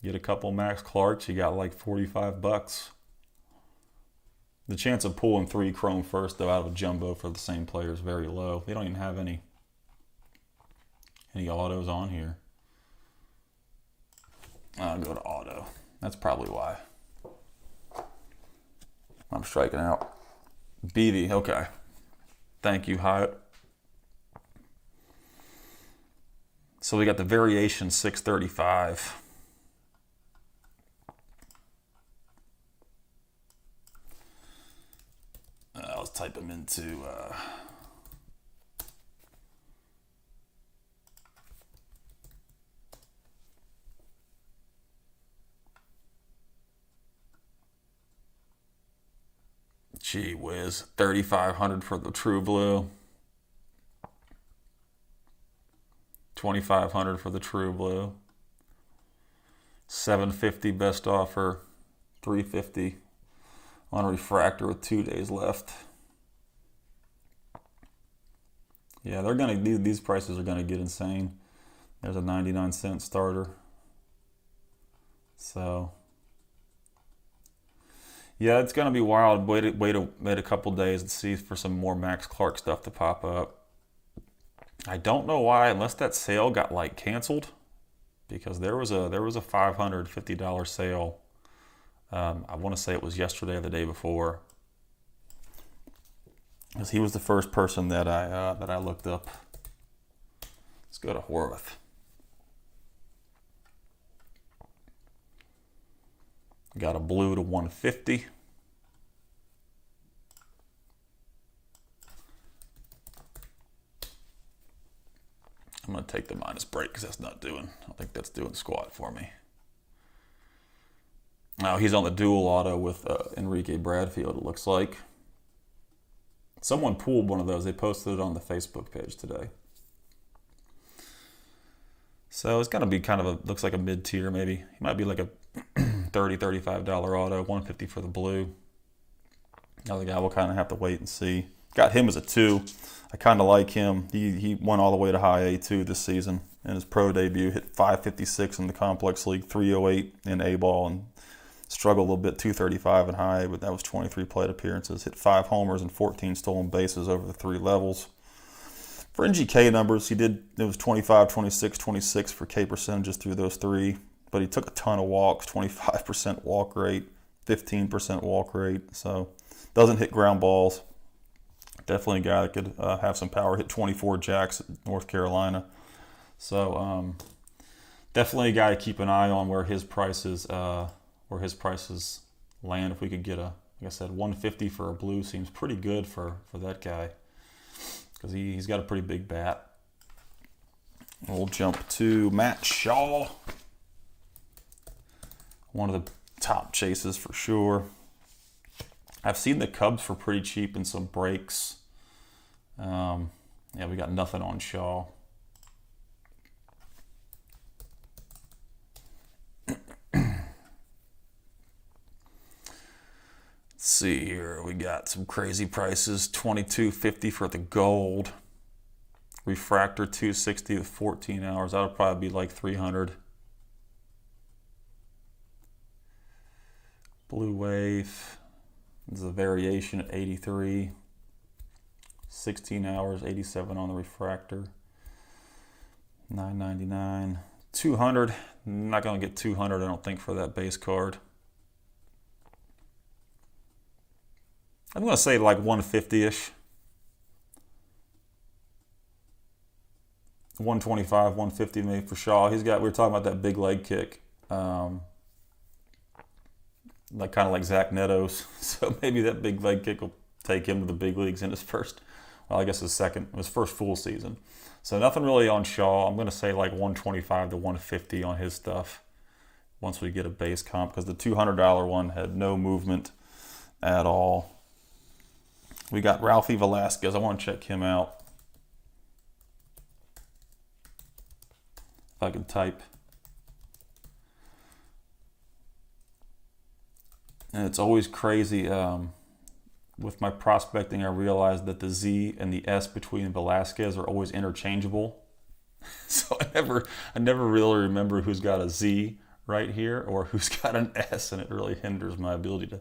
[SPEAKER 1] Get a couple Max Clarks, you got like 45 bucks. The chance of pulling 3 Chrome first, though, out of a jumbo for the same player is very low. They don't even have any autos on here. I'll go to auto. That's probably why. I'm striking out. BV, okay. Thank you, Hyatt. So we got the variation 635. Let's type them into gee whiz, 3,500 for the True Blue. 2,500 for the True Blue. 750 best offer. 350 on a refractor with 2 days left. Yeah, they're gonna these prices are gonna get insane. There's a 99-cent starter. So yeah, it's gonna be wild. Wait a couple days to see for some more Max Clark stuff to pop up. I don't know why, unless that sale got like canceled, because there was a $550 sale. I want to say it was yesterday or the day before, because he was the first person that I looked up. Let's go to Horvath. Got a blue to 150. I'm going to take the minus break because that's not doing, I don't think that's doing squat for me. Now he's on the dual auto with Enrique Bradfield, it looks like. Someone pulled one of those. They posted it on the Facebook page today. So it's going to be kind of looks like a mid-tier maybe. He might be like a $30, $35 auto, 150 for the blue. Other guy, we'll kind of have to wait and see. Got him as a 2. I kind of like him. He went all the way to high A2 this season in his pro debut. Hit 556 in the complex league, 308 in A-ball, and struggled a little bit, 235 in high A, but that was 23 plate appearances. Hit 5 homers and 14 stolen bases over the 3 levels. For NGK numbers, it was 25, 26, 26 for K percentages through those 3, but he took a ton of walks, 25% walk rate, 15% walk rate, so doesn't hit ground balls. Definitely a guy that could have some power. Hit 24 jacks at North Carolina. So definitely a guy to keep an eye on where his prices land. If we could get like I said, 150 for a blue seems pretty good for that guy, because he's got a pretty big bat. We'll jump to Matt Shaw. One of the top chases for sure. I've seen the Cubs for pretty cheap in some breaks. Yeah, we got nothing on Shaw. Let's see here. We got some crazy prices. $22.50 for the gold. Refractor 260 with 14 hours. That'll probably be like 300. Blue Wave. There's a variation at 83. 16 hours, 87 on the refractor. $9.99. 200. Not going to get 200, I don't think, for that base card. I'm going to say like 150-ish. 125, 150 maybe for Shaw. We were talking about that big leg kick. Like kind of like Zach Netto's. So maybe that big leg kick will take him to the big leagues in his first, well, I guess his first full season. So nothing really on Shaw. I'm going to say like 125 to 150 on his stuff once we get a base comp, because the $200 one had no movement at all. We got Ralphie Velasquez. I want to check him out. If I can type. And it's always crazy. With my prospecting, I realized that the Z and the S between Velasquez are always interchangeable. So I never really remember who's got a Z right here or who's got an S, and it really hinders my ability to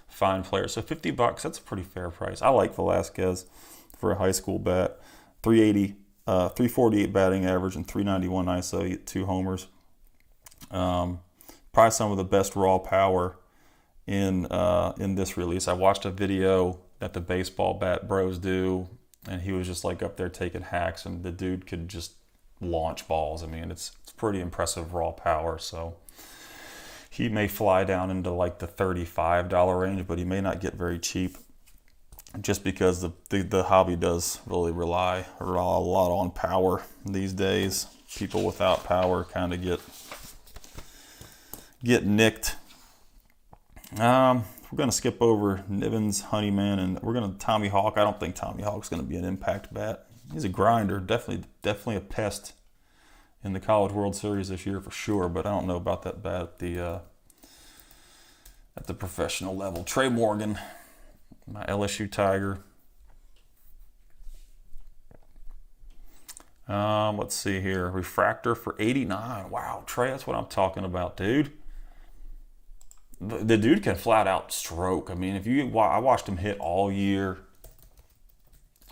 [SPEAKER 1] fine player. So $50, that's a pretty fair price. I like Velasquez for a high school bat. 348 batting average and 391 ISO. He hit 2 homers. Probably some of the best raw power in this release. I watched a video that the baseball bat bros do, and he was just like up there taking hacks, and the dude could just launch balls. I mean, it's pretty impressive raw power. So he may fly down into like the $35 range, but he may not get very cheap, just because the hobby does really rely a lot on power these days. People without power kind of get nicked. We're going to skip over Nivens, Honeyman, and we're going to Tommy Hawk. I don't think Tommy Hawk's going to be an impact bat. He's a grinder, definitely a pest in the College World Series this year for sure, but I don't know about that bat at the professional level. Trey Morgan, my LSU Tiger. Let's see here. Refractor for 89. Wow, Trey, that's what I'm talking about, dude. The dude can flat out stroke. I mean, I watched him hit all year.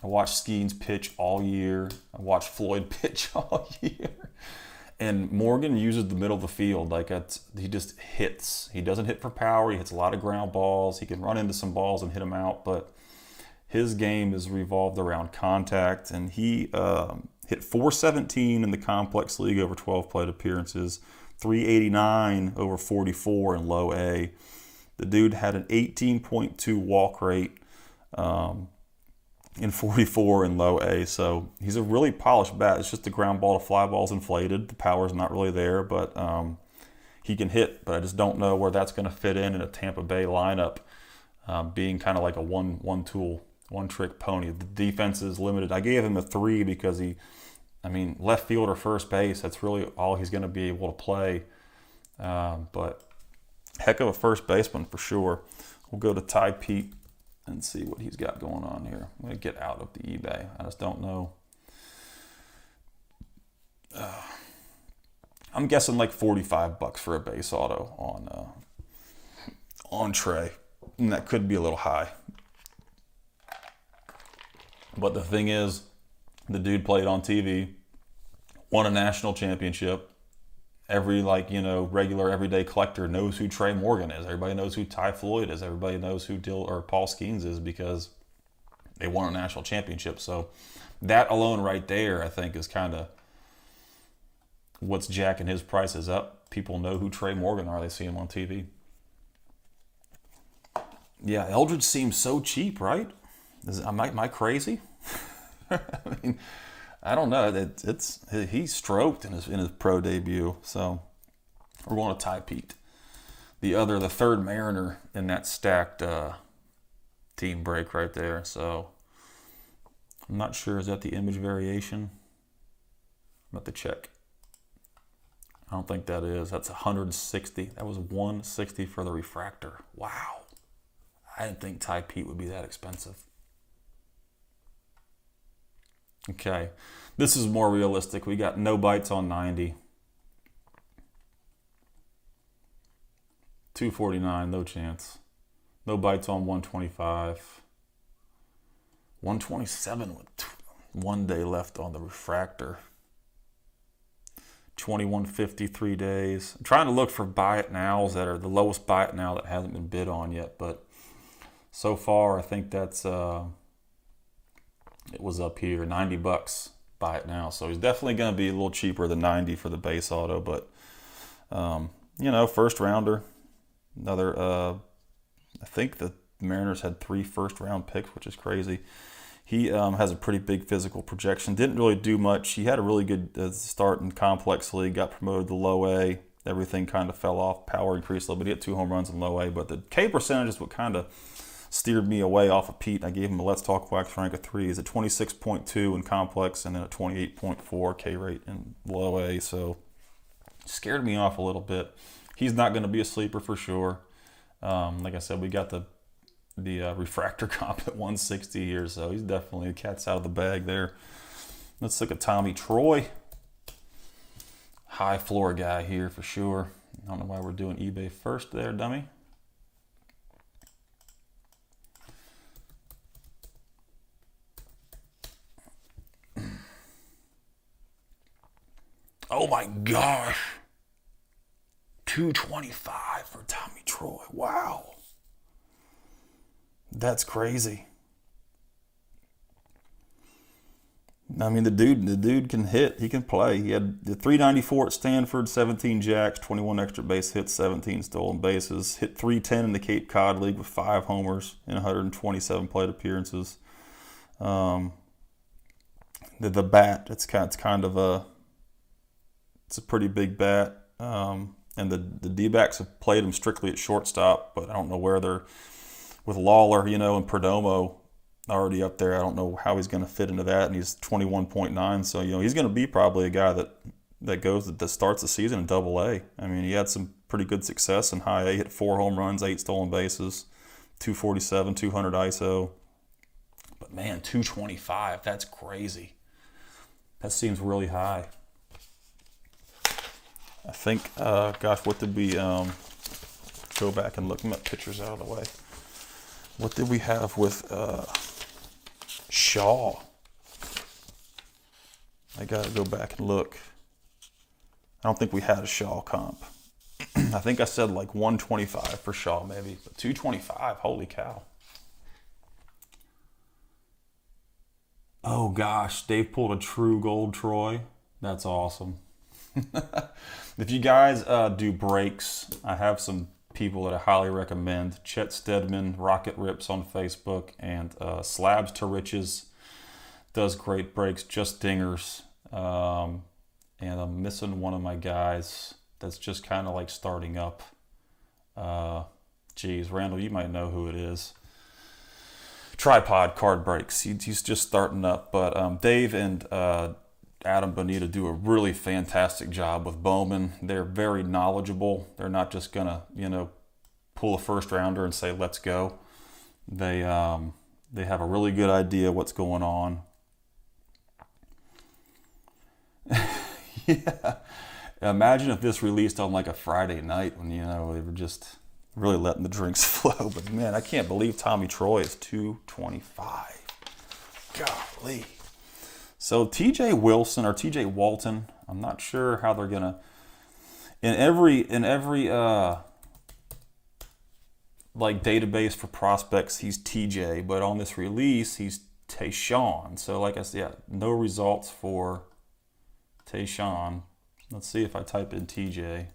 [SPEAKER 1] I watched Skeens pitch all year. I watched Floyd pitch all year. And Morgan uses the middle of the field. He just hits. He doesn't hit for power. He hits a lot of ground balls. He can run into some balls and hit them out. But his game is revolved around contact. And he hit .417 in the complex league over 12 plate appearances. .389 over 44 in low A. The dude had an 18.2 walk rate in 44 in low A. So he's a really polished bat. It's just the ground ball to fly ball's inflated. The power's not really there, but he can hit. But I just don't know where that's going to fit in a Tampa Bay lineup, being kind of like a one-trick pony. The defense is limited. I gave him a 3 because left field or first base, that's really all he's going to be able to play. But heck of a first baseman for sure. We'll go to Ty Pete and see what he's got going on here. I'm going to get out of the eBay. I just don't know. I'm guessing like $45 for a base auto on Trey. And that could be a little high. But the thing is, the dude played on TV, won a national championship. Every regular everyday collector knows who Trey Morgan is. Everybody knows who Ty Floyd is. Everybody knows who Paul Skeens is because they won a national championship. So that alone right there, I think, is kind of what's jacking his prices up. People know who Trey Morgan are. They see him on TV. Yeah, Eldridge seems so cheap, right? Am I crazy? I mean, I don't know. He stroked in his pro debut. So we're going to Ty Pete, the third Mariner in that stacked team break right there. So I'm not sure. Is that the image variation? I'm about to check. I don't think that is. That's 160. That was 160 for the refractor. Wow. I didn't think Ty Pete would be that expensive. Okay, this is more realistic. We got no bites on 90. 249, no chance. No bites on 125. 127 with 1 day left on the refractor. 2150, 3 days. I'm trying to look for buy it nows that are the lowest buy it now that hasn't been bid on yet, but so far I think that's it was up here, $90 buy it now. So he's definitely going to be a little cheaper than 90 for the base auto, but first rounder. Another I think the Mariners had 3 first round picks, which is crazy. He has a pretty big physical projection. Didn't really do much. He had a really good start in complex league, got promoted to low A. Everything kind of fell off. Power increased a little bit. He had 2 home runs in low A, but the K percentage is what kind of steered me away off of Pete. I gave him a Let's Talk Wax rank of 3. He's at 26.2 in complex and then a 28.4 K rate in low A. So scared me off a little bit. He's not going to be a sleeper for sure. Like I said, we got the refractor comp at 160 here, so he's definitely the cat's out of the bag there. Let's look at Tommy Troy. High floor guy here for sure. I don't know why we're doing eBay first there, dummy. Oh my gosh. 225 for Tommy Troy. Wow. That's crazy. I mean, the dude can hit. He can play. He had the 394 at Stanford, 17 jacks, 21 extra base hits, 17 stolen bases. Hit 310 in the Cape Cod League with 5 homers in 127 plate appearances. The bat, it's kind of a pretty big bat. And the D-backs have played him strictly at shortstop, but I don't know where they're with Lawler, and Perdomo already up there. I don't know how he's going to fit into that, and he's 21.9. So he's going to be probably a guy that starts the season in Double A. I mean, he had some pretty good success in High A. Hit 4 home runs, 8 stolen bases, 247, 200 ISO. But man, 225. That's crazy. That seems really high. I think, what did we go back and look at pictures out of the way? What did we have with Shaw? I got to go back and look. I don't think we had a Shaw comp. I think I said like 125 for Shaw maybe, but 225, holy cow. Oh gosh, Dave pulled a true gold Troy. That's awesome. If you guys do breaks, I have some people that I highly recommend. Chet Stedman, Rocket Rips on Facebook, and Slabs to Riches does great breaks, just dingers. And I'm missing one of my guys that's just kind of like starting up. Randall, you might know who it is. Tripod card breaks. He's just starting up. But Dave and Adam Bonita do a really fantastic job with Bowman. They're very knowledgeable. They're not just gonna, pull a first rounder and say, let's go. They have a really good idea what's going on. Yeah. Imagine if this released on like a Friday night when, they were just really letting the drinks flow. But man, I can't believe Tommy Troy is 225. Golly. So TJ Wilson or TJ Walton, I'm not sure how they're gonna. In every like database for prospects, he's TJ, but on this release he's Tayshawn. So like I said, no results for Tayshawn. Let's see if I type in TJ,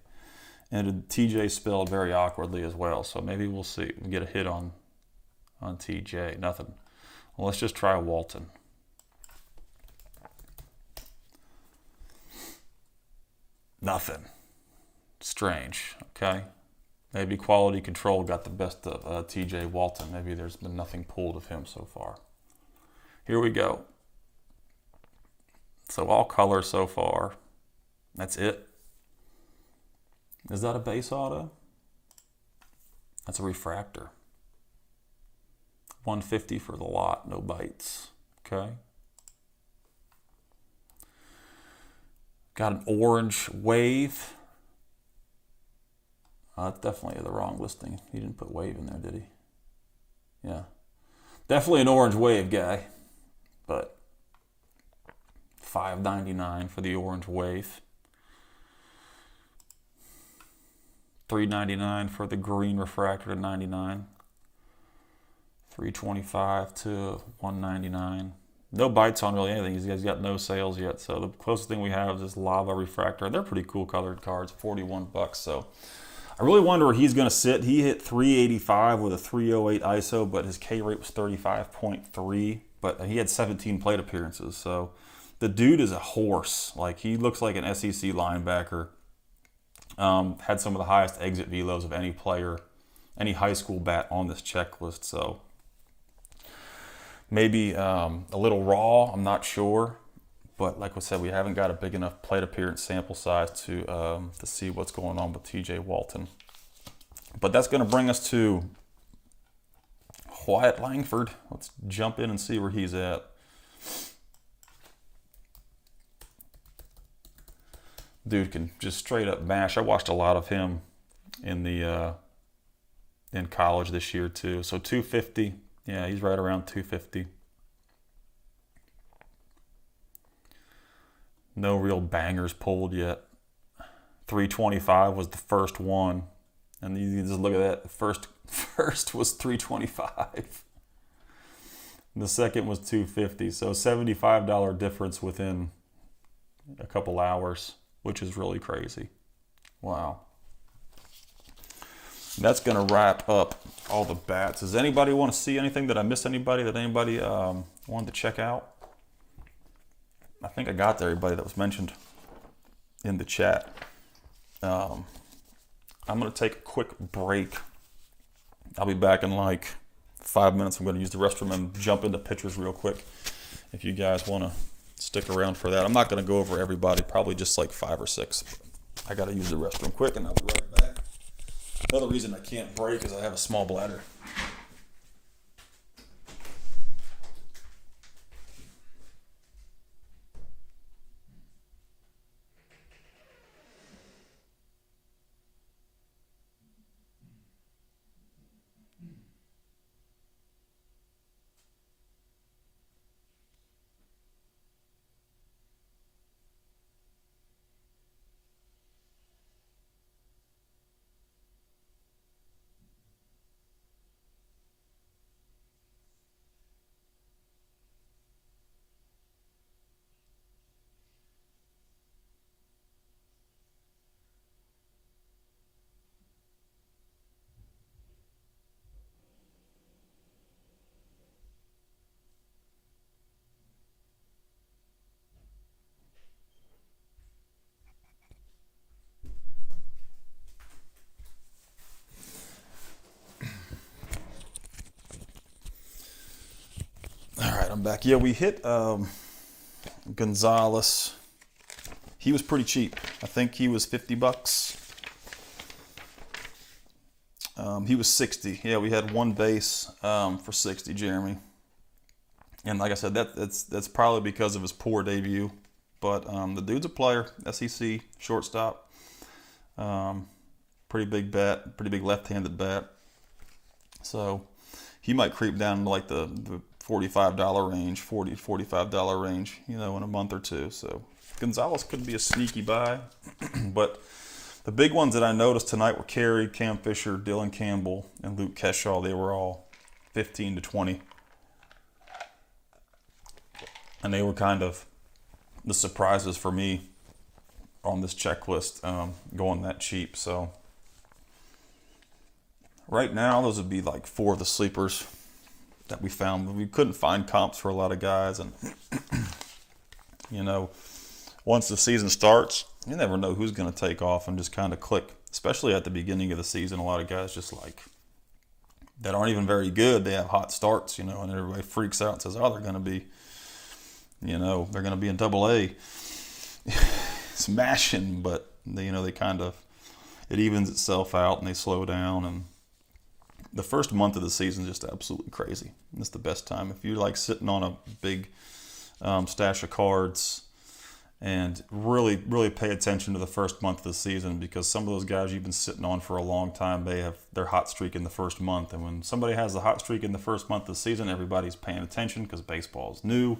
[SPEAKER 1] and TJ spelled very awkwardly as well. So maybe we'll see. We'll get a hit on TJ. Nothing. Well, let's just try Walton. Nothing. Strange. Okay. Maybe quality control got the best of TJ Walton. Maybe there's been nothing pulled of him so far. Here we go. So all color so far. That's it. Is that a base auto? That's a refractor. 150 for the lot, no bites. Okay. Got an orange wave. That's definitely the wrong listing. He didn't put wave in there, did he? Yeah. Definitely an orange wave guy. But $5.99 for the orange wave. $3.99 for the green refractor to 99. $3.25 to $1.99. No bites on really anything. He's got no sales yet. So the closest thing we have is this lava refractor. They're pretty cool colored cards, $41. So I really wonder where he's going to sit. He hit 385 with a 308 ISO, but his K rate was 35.3. But he had 17 plate appearances. So the dude is a horse. Like, he looks like an SEC linebacker. Had some of the highest exit velos of any player, any high school bat on this checklist. So maybe a little raw, I'm not sure. But like I said, we haven't got a big enough plate appearance sample size to see what's going on with TJ Walton. But that's going to bring us to Wyatt Langford. Let's jump in and see where he's at. Dude can just straight up mash. I watched a lot of him in college this year too. So 250. Yeah, he's right around 250. No real bangers pulled yet. 325 was the first one. And you just look at that. The first was 325. The second was 250. So $75 difference within a couple hours, which is really crazy. Wow. That's going to wrap up all the bats. Does anybody want to see anything? Did I miss anybody that anybody wanted to check out? I think I got to everybody that was mentioned in the chat. I'm going to take a quick break. I'll be back in like 5 minutes. I'm going to use the restroom and jump into pictures real quick if you guys want to stick around for that. I'm not going to go over everybody, probably just like 5 or 6. I got to use the restroom quick and I'll be right back. Another reason I can't break is I have a small bladder. I'm back. Yeah, we hit Gonzalez. He was pretty cheap. I think he was $50. He was 60. Yeah, we had one base for 60, Jeremy. And like I said, that's probably because of his poor debut. But the dude's a player, SEC shortstop. Pretty big bat, pretty big left-handed bat. So he might creep down to like the $45 range, $45 range, in a month or two. So Gonzalez could be a sneaky buy. But the big ones that I noticed tonight were Carey, Cam Fisher, Dylan Campbell, and Luke Keshaw. They were all 15 to 20. And they were kind of the surprises for me on this checklist, going that cheap. So right now, those would be like 4 of the sleepers that we found. We couldn't find comps for a lot of guys. And, once the season starts, you never know who's going to take off and just kind of click. Especially at the beginning of the season, a lot of guys just that aren't even very good. They have hot starts, and everybody freaks out and says, oh, they're going to be, they're going to be in Double-A smashing. But, they kind of, it evens itself out and they slow down. And the first month of the season is just absolutely crazy. It's the best time. If you're sitting on a big stash of cards, and really, really pay attention to the first month of the season, because some of those guys you've been sitting on for a long time, they have their hot streak in the first month. And when somebody has a hot streak in the first month of the season, everybody's paying attention because baseball is new.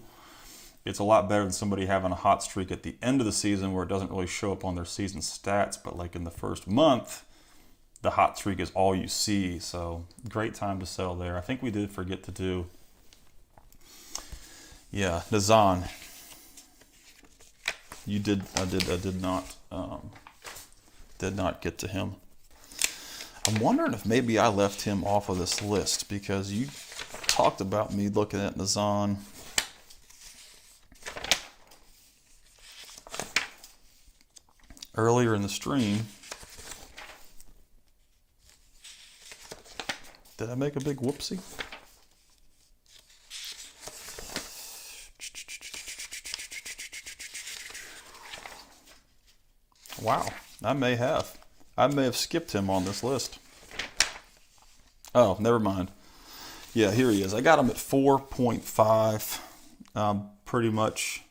[SPEAKER 1] It's a lot better than somebody having a hot streak at the end of the season where it doesn't really show up on their season stats. But in the first month, the hot streak is all you see. So great time to sell there. I think we did forget to do, Nazan. You did. I did not get to him. I'm wondering if maybe I left him off of this list, because you talked about me looking at Nazan. Earlier in the stream. Did I make a big whoopsie? Wow, I may have skipped him on this list. Oh, never mind. Yeah, here he is. I got him at 4.5, pretty much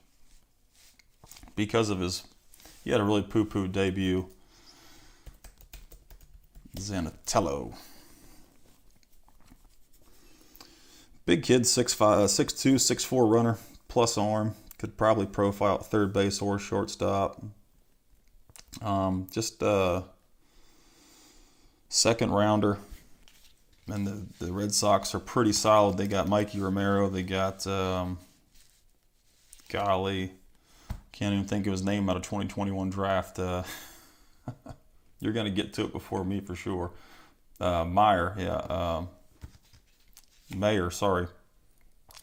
[SPEAKER 1] because of he had a really poo-poo debut. Zanatello. Big kid, 6'5", 6'2", 6'4" runner, plus arm. Could probably profile at third base or shortstop. Just a second rounder. And the Red Sox are pretty solid. They got Mikey Romero. They got, golly, can't even think of his name out of 2021 draft. You're going to get to it before me for sure. Mayer, sorry.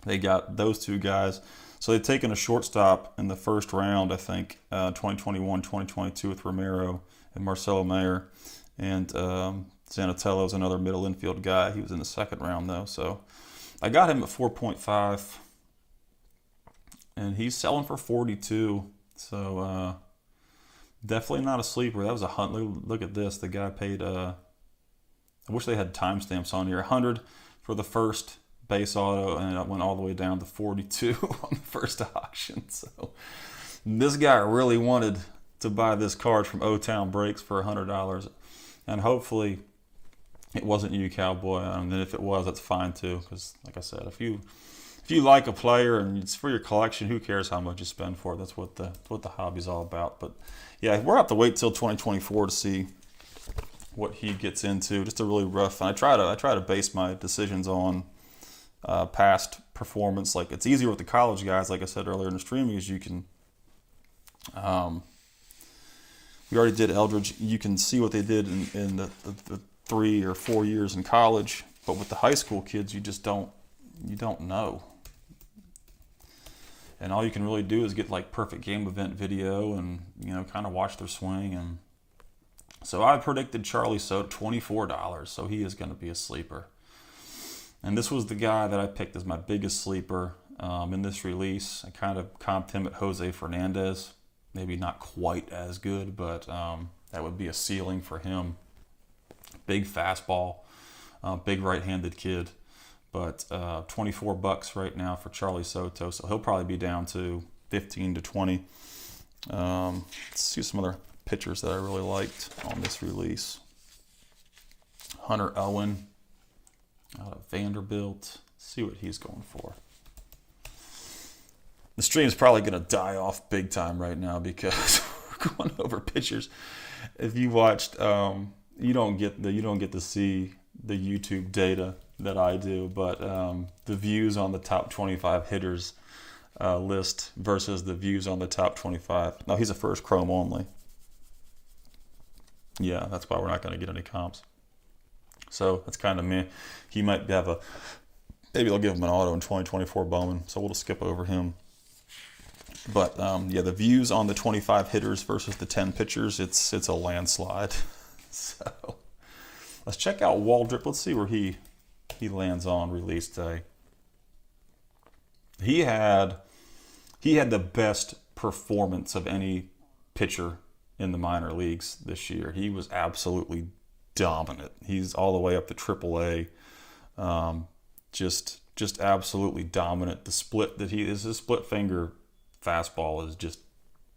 [SPEAKER 1] They got those two guys. So they've taken a shortstop in the first round, I think, 2021, 2022 with Romero and Marcelo Mayer. And Zanatello's another middle infield guy. He was in the second round, though. So I got him at 4.5. And he's selling for 42. So definitely not a sleeper. That was a hunt. Look at this. The guy paid, I wish they had timestamps on here, 100 for the first base auto, and it went all the way down to 42 on the first auction. So this guy really wanted to buy this card from O-Town Breaks for $100, and hopefully it wasn't you, Cowboy. And then if it was, that's fine too, because like I said, if you like a player and it's for your collection, who cares how much you spend for it? That's what the hobby's all about. But yeah, we'll have to wait till 2024 to see what he gets into. Just a really rough. And I try to base my decisions on past performance. Like, it's easier with the college guys, like I said earlier in the stream, because you can, we already did Eldridge. You can see what they did in the 3 or 4 years in college, but with the high school kids, you don't know. And all you can really do is get like perfect game event video and, kind of watch their swing. And so I predicted Charlie Soto $24, so he is going to be a sleeper. And this was the guy that I picked as my biggest sleeper in this release. I kind of comped him at Jose Fernandez. Maybe not quite as good, but that would be a ceiling for him. Big fastball, big right-handed kid. But $24 right now for Charlie Soto, so he'll probably be down to 15 to 20. Let's see some other pitchers that I really liked on this release. Hunter Owen out of Vanderbilt. Let's see what he's going for. The stream's probably going to die off big time right now because we're going over pitchers. If you watched, you don't get to see the YouTube data that I do, but the views on the top 25 hitters list versus the views on the top 25. No, he's a first chrome only. Yeah, that's why we're not going to get any comps. So that's kind of me. He might have maybe they'll give him an auto in 2024 Bowman, so we'll just skip over him. But yeah, the views on the 25 hitters versus the 10 pitchers, it's a landslide. So let's check out Waldrop. Let's see where he lands on release day. He had the best performance of any pitcher in the minor leagues this year. He was absolutely dominant. He's all the way up to AAA. Just absolutely dominant. The split that his split finger fastball is just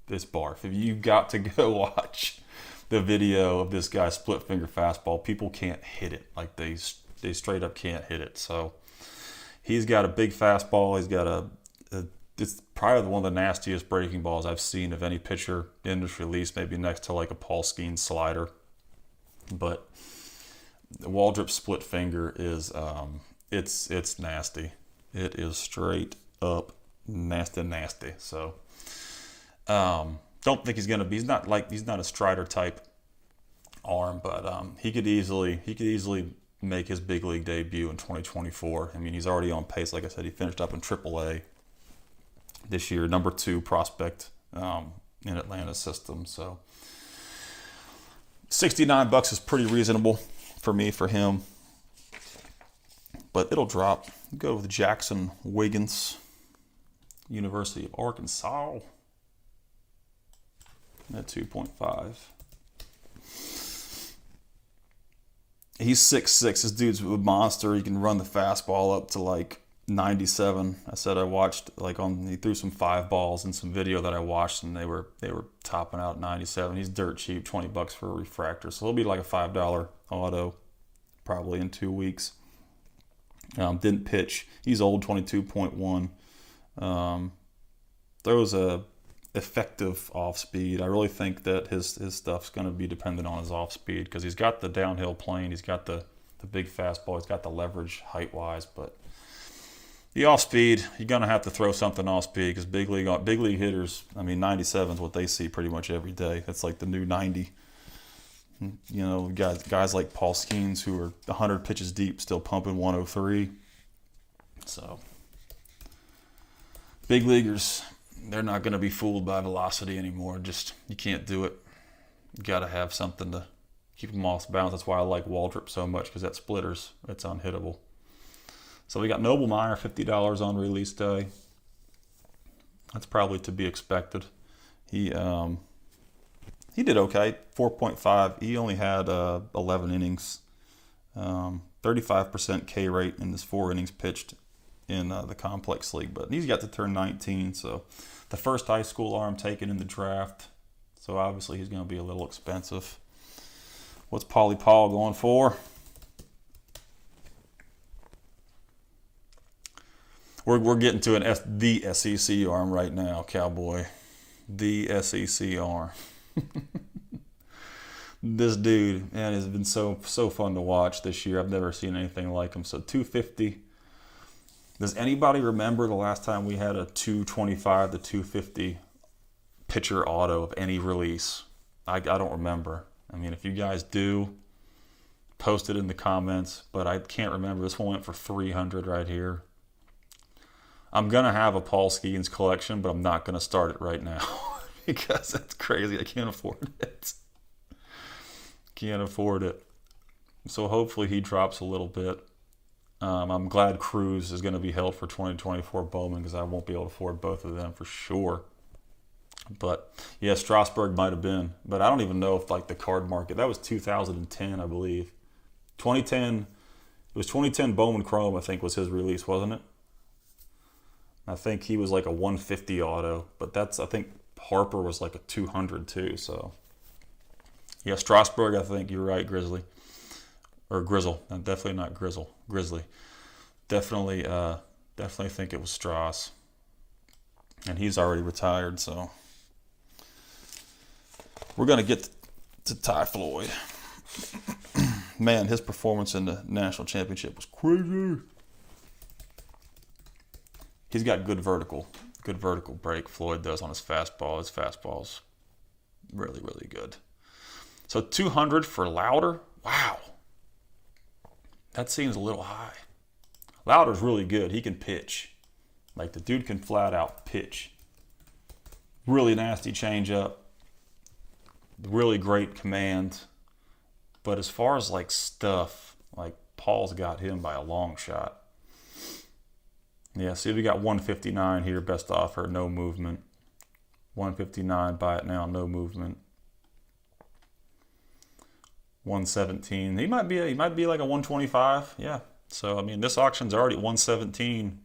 [SPEAKER 1] this barf. If you got to go watch the video of this guy's split finger fastball, people can't hit it. Like they straight up can't hit it. So he's got a big fastball. He's got it's probably one of the nastiest breaking balls I've seen of any pitcher in this release, maybe next to like a Paul Skeens slider. But the Waldrop split finger is it's nasty. It is straight up nasty. So don't think he's gonna be. He's not a Strider type arm, but he could easily make his big league debut in 2024. I mean, he's already on pace. Like I said, he finished up in AAA this year, number 2 prospect in Atlanta's system. So $69 is pretty reasonable for him. But it'll drop. Go with Jackson Wiggins, University of Arkansas, at 2.5. He's 6'6". This dude's a monster. He can run the fastball up to like 97. I said I watched he threw some 5 balls in some video that I watched, and they were topping out 97. He's dirt cheap, $20 for a refractor. So he'll be like a $5 auto probably in 2 weeks. Didn't pitch. He's old, 22.1. throws a effective off speed. I really think that his stuff's going to be dependent on his off speed because he's got the downhill plane, he's got the big fastball, he's got the leverage height wise, but the off speed, you're going to have to throw something off speed because big league hitters, I mean 97 is what they see pretty much every day. That's like the new 90. You know, guys like Paul Skeens who are 100 pitches deep still pumping 103. So big leaguers, they're not going to be fooled by velocity anymore. Just, you can't do it. You got to have something to keep them off balance. That's why I like Waldrop so much, because that splitters, it's unhittable. So we got Noblemeyer, $50 on release day. That's probably to be expected. He did okay, 4.5. He only had 11 innings, 35% K rate in his 4 innings pitched in the complex league. But he's got to turn 19, so the first high school arm taken in the draft. So obviously he's going to be a little expensive. What's Paulie Paul going for? We're getting to the SEC arm right now, Cowboy. The SEC arm. This dude, man, has been so fun to watch this year. I've never seen anything like him. So 250. Does anybody remember the last time we had a 225 to 250 pitcher auto of any release? I don't remember. I mean, if you guys do, post it in the comments. But I can't remember. This one went for 300 right here. I'm going to have a Paul Skeens collection, but I'm not going to start it right now because that's crazy. I can't afford it. Can't afford it. So hopefully he drops a little bit. I'm glad Cruz is going to be held for 2024 Bowman because I won't be able to afford both of them for sure. But yeah, Strasburg might have been. But I don't even know if like the card market, that was 2010, I believe. 2010, it was 2010 Bowman Chrome, I think was his release, wasn't it? I think he was like a 150 auto, but I think Harper was like a 200 too. So yeah, Strasburg, I think you're right, Grizzly. Or Grizzle, definitely not Grizzle, Grizzly. Definitely think it was Strauss. And he's already retired, so we're going to get to Ty Floyd. Man, his performance in the national championship was crazy. He's got good vertical break. Floyd does on his fastball. His fastball's really, really good. So 200 for Lauder. Wow. That seems a little high. Lauder's really good. He can pitch. Like the dude can flat out pitch. Really nasty changeup. Really great command. But as far as like stuff, like Paul's got him by a long shot. Yeah, see, we got 159 here, best offer, no movement. 159, buy it now, no movement. 117. He might be like a 125. Yeah. So I mean, this auction's already 117.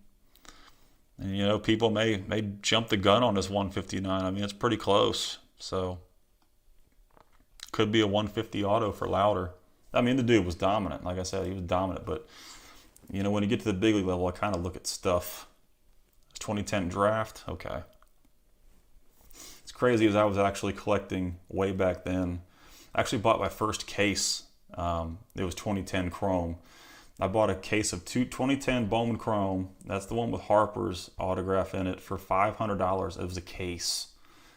[SPEAKER 1] And you know, people may jump the gun on this 159. I mean, it's pretty close. So could be a 150 auto for Lauder. I mean, the dude was dominant. Like I said, he was dominant, but you know, when you get to the big league level, I kind of look at stuff. 2010 draft, okay. It's crazy as I was actually collecting way back then. I actually bought my first case. It was 2010 Chrome. I bought a case of 2010 Bowman Chrome. That's the one with Harper's autograph in it for $500. It was a case.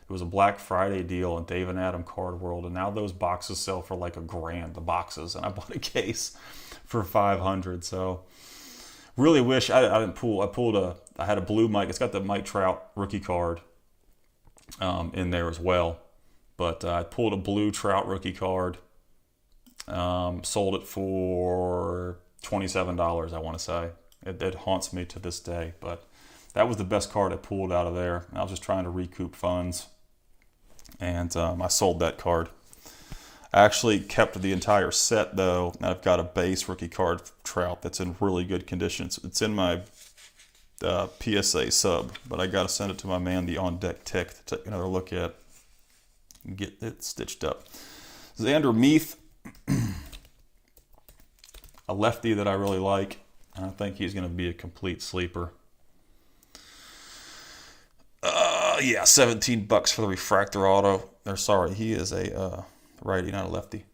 [SPEAKER 1] It was a Black Friday deal in Dave and Adam Card World, and now those boxes sell for like $1,000, the boxes, and I bought a case for $500. So really wish I didn't pull. I had a blue Mike. It's got the Mike Trout rookie card in there as well. But I pulled a blue Trout rookie card. Sold it for $27, I want to say. It haunts me to this day. But that was the best card I pulled out of there. I was just trying to recoup funds. And I sold that card. I actually kept the entire set, though. I've got a base rookie card Trout that's in really good condition. It's in my PSA sub, but I got to send it to my man, the On Deck Tech, to take another look at and get it stitched up. Xander Meath, a lefty that I really like, and I think he's going to be a complete sleeper. Yeah, $17 for the refractor auto. Or sorry, he is a righty, not a lefty.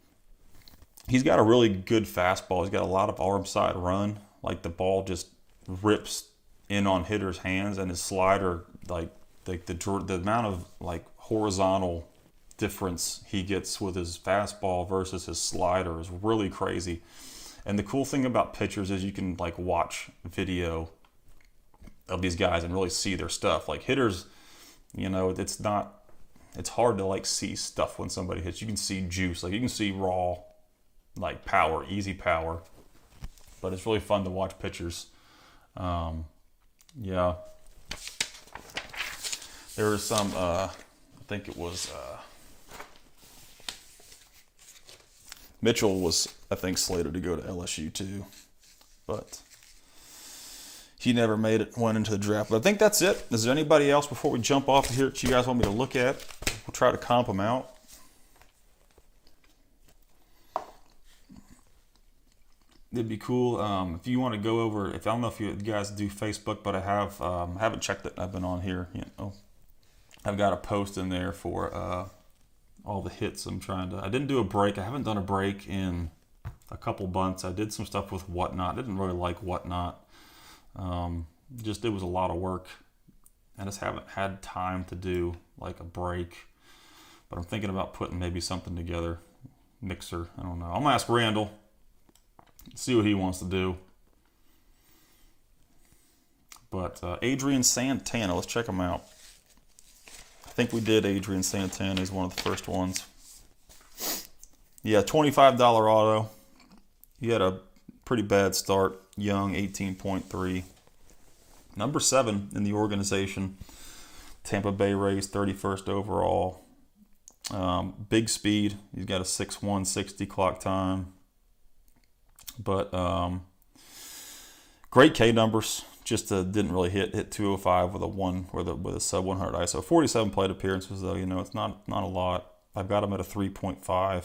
[SPEAKER 1] He's got a really good fastball. He's got a lot of arm side run. Like the ball just rips in on hitters' hands, and his slider, like the amount of like horizontal difference he gets with his fastball versus his slider is really crazy. And the cool thing about pitchers is you can like watch video of these guys and really see their stuff. Like hitters, you know, it's hard to like see stuff when somebody hits. You can see juice, like you can see raw, like power, easy power. But it's really fun to watch pitchers. Yeah. There was some, I think it was, Mitchell was, I think, slated to go to LSU too. But he never went into the draft. But I think that's it. Is there anybody else before we jump off of here that you guys want me to look at? We'll try to comp them out. It'd be cool if you want to go over. I don't know if you guys do Facebook, but I haven't checked it. I've been on here. You know, I've got a post in there for all the hits. I didn't do a break. I haven't done a break in a couple months. I did some stuff with Whatnot. Didn't really like Whatnot. Just it was a lot of work. I just haven't had time to do like a break. But I'm thinking about putting maybe something together. Mixer. I don't know. I'm gonna ask Randall. See what he wants to do. But Adrian Santana, let's check him out. I think we did Adrian Santana. He's one of the first ones. Yeah, $25 auto. He had a pretty bad start. Young, 18.3. Number 7 in the organization. Tampa Bay Rays, 31st overall. Big speed. He's got a 6.1 60 clock time. But great K numbers. Just didn't really hit 205 with a sub 100 ISO. 47 plate appearances though. You know, it's not a lot. I've got him at a 3.5,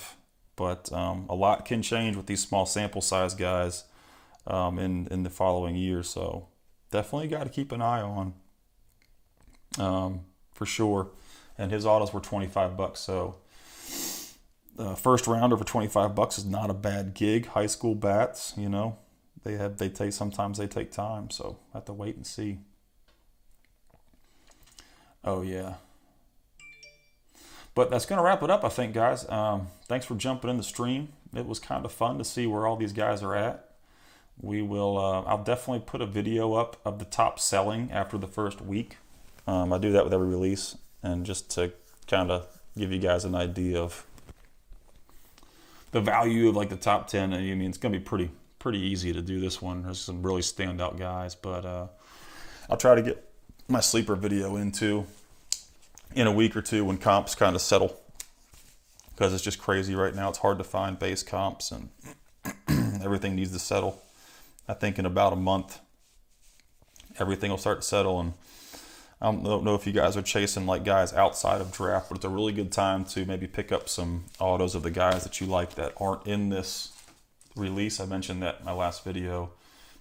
[SPEAKER 1] but a lot can change with these small sample size guys in the following years. So definitely got to keep an eye on for sure. And his autos were $25, so. First rounder for $25 is not a bad gig. High school bats, you know, sometimes they take time, so I have to wait and see. Oh yeah. But that's gonna wrap it up, I think, guys. Thanks for jumping in the stream. It was kind of fun to see where all these guys are at. We will. I'll definitely put a video up of the top selling after the first week. I do that with every release, and just to kind of give you guys an idea of the value of like the top 10. I mean, it's going to be pretty easy to do this one. There's some really standout guys, but I'll try to get my sleeper video in a week or two when comps kind of settle, because it's just crazy right now. It's hard to find base comps, and everything needs to settle. I think in about a month, everything will start to settle, and I don't know if you guys are chasing like guys outside of draft, but it's a really good time to maybe pick up some autos of the guys that you like that aren't in this release. I mentioned that in my last video,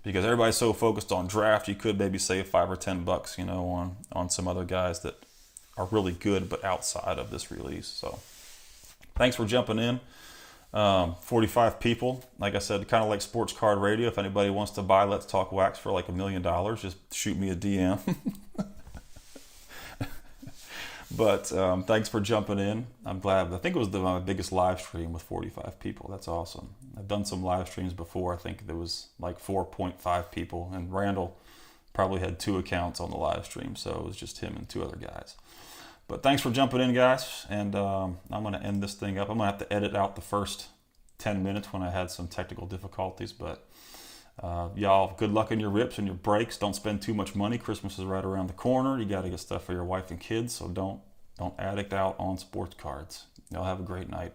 [SPEAKER 1] because everybody's so focused on draft, you could maybe save $5 or $10, you know, on some other guys that are really good but outside of this release. So thanks for jumping in. 45 people. Like I said, kind of like Sports Card Radio. If anybody wants to buy Let's Talk Wax for like $1 million, just shoot me a DM. But thanks for jumping in. I'm glad. I think it was my biggest live stream with 45 people. That's awesome. I've done some live streams before. I think there was like 4.5 people. And Randall probably had 2 accounts on the live stream. So it was just him and 2 other guys. But thanks for jumping in, guys. And I'm going to end this thing up. I'm going to have to edit out the first 10 minutes when I had some technical difficulties. But y'all, good luck in your rips and your breaks. Don't spend too much money. Christmas is right around the corner. You got to get stuff for your wife and kids, so don't addict out on sports cards. Y'all have a great night.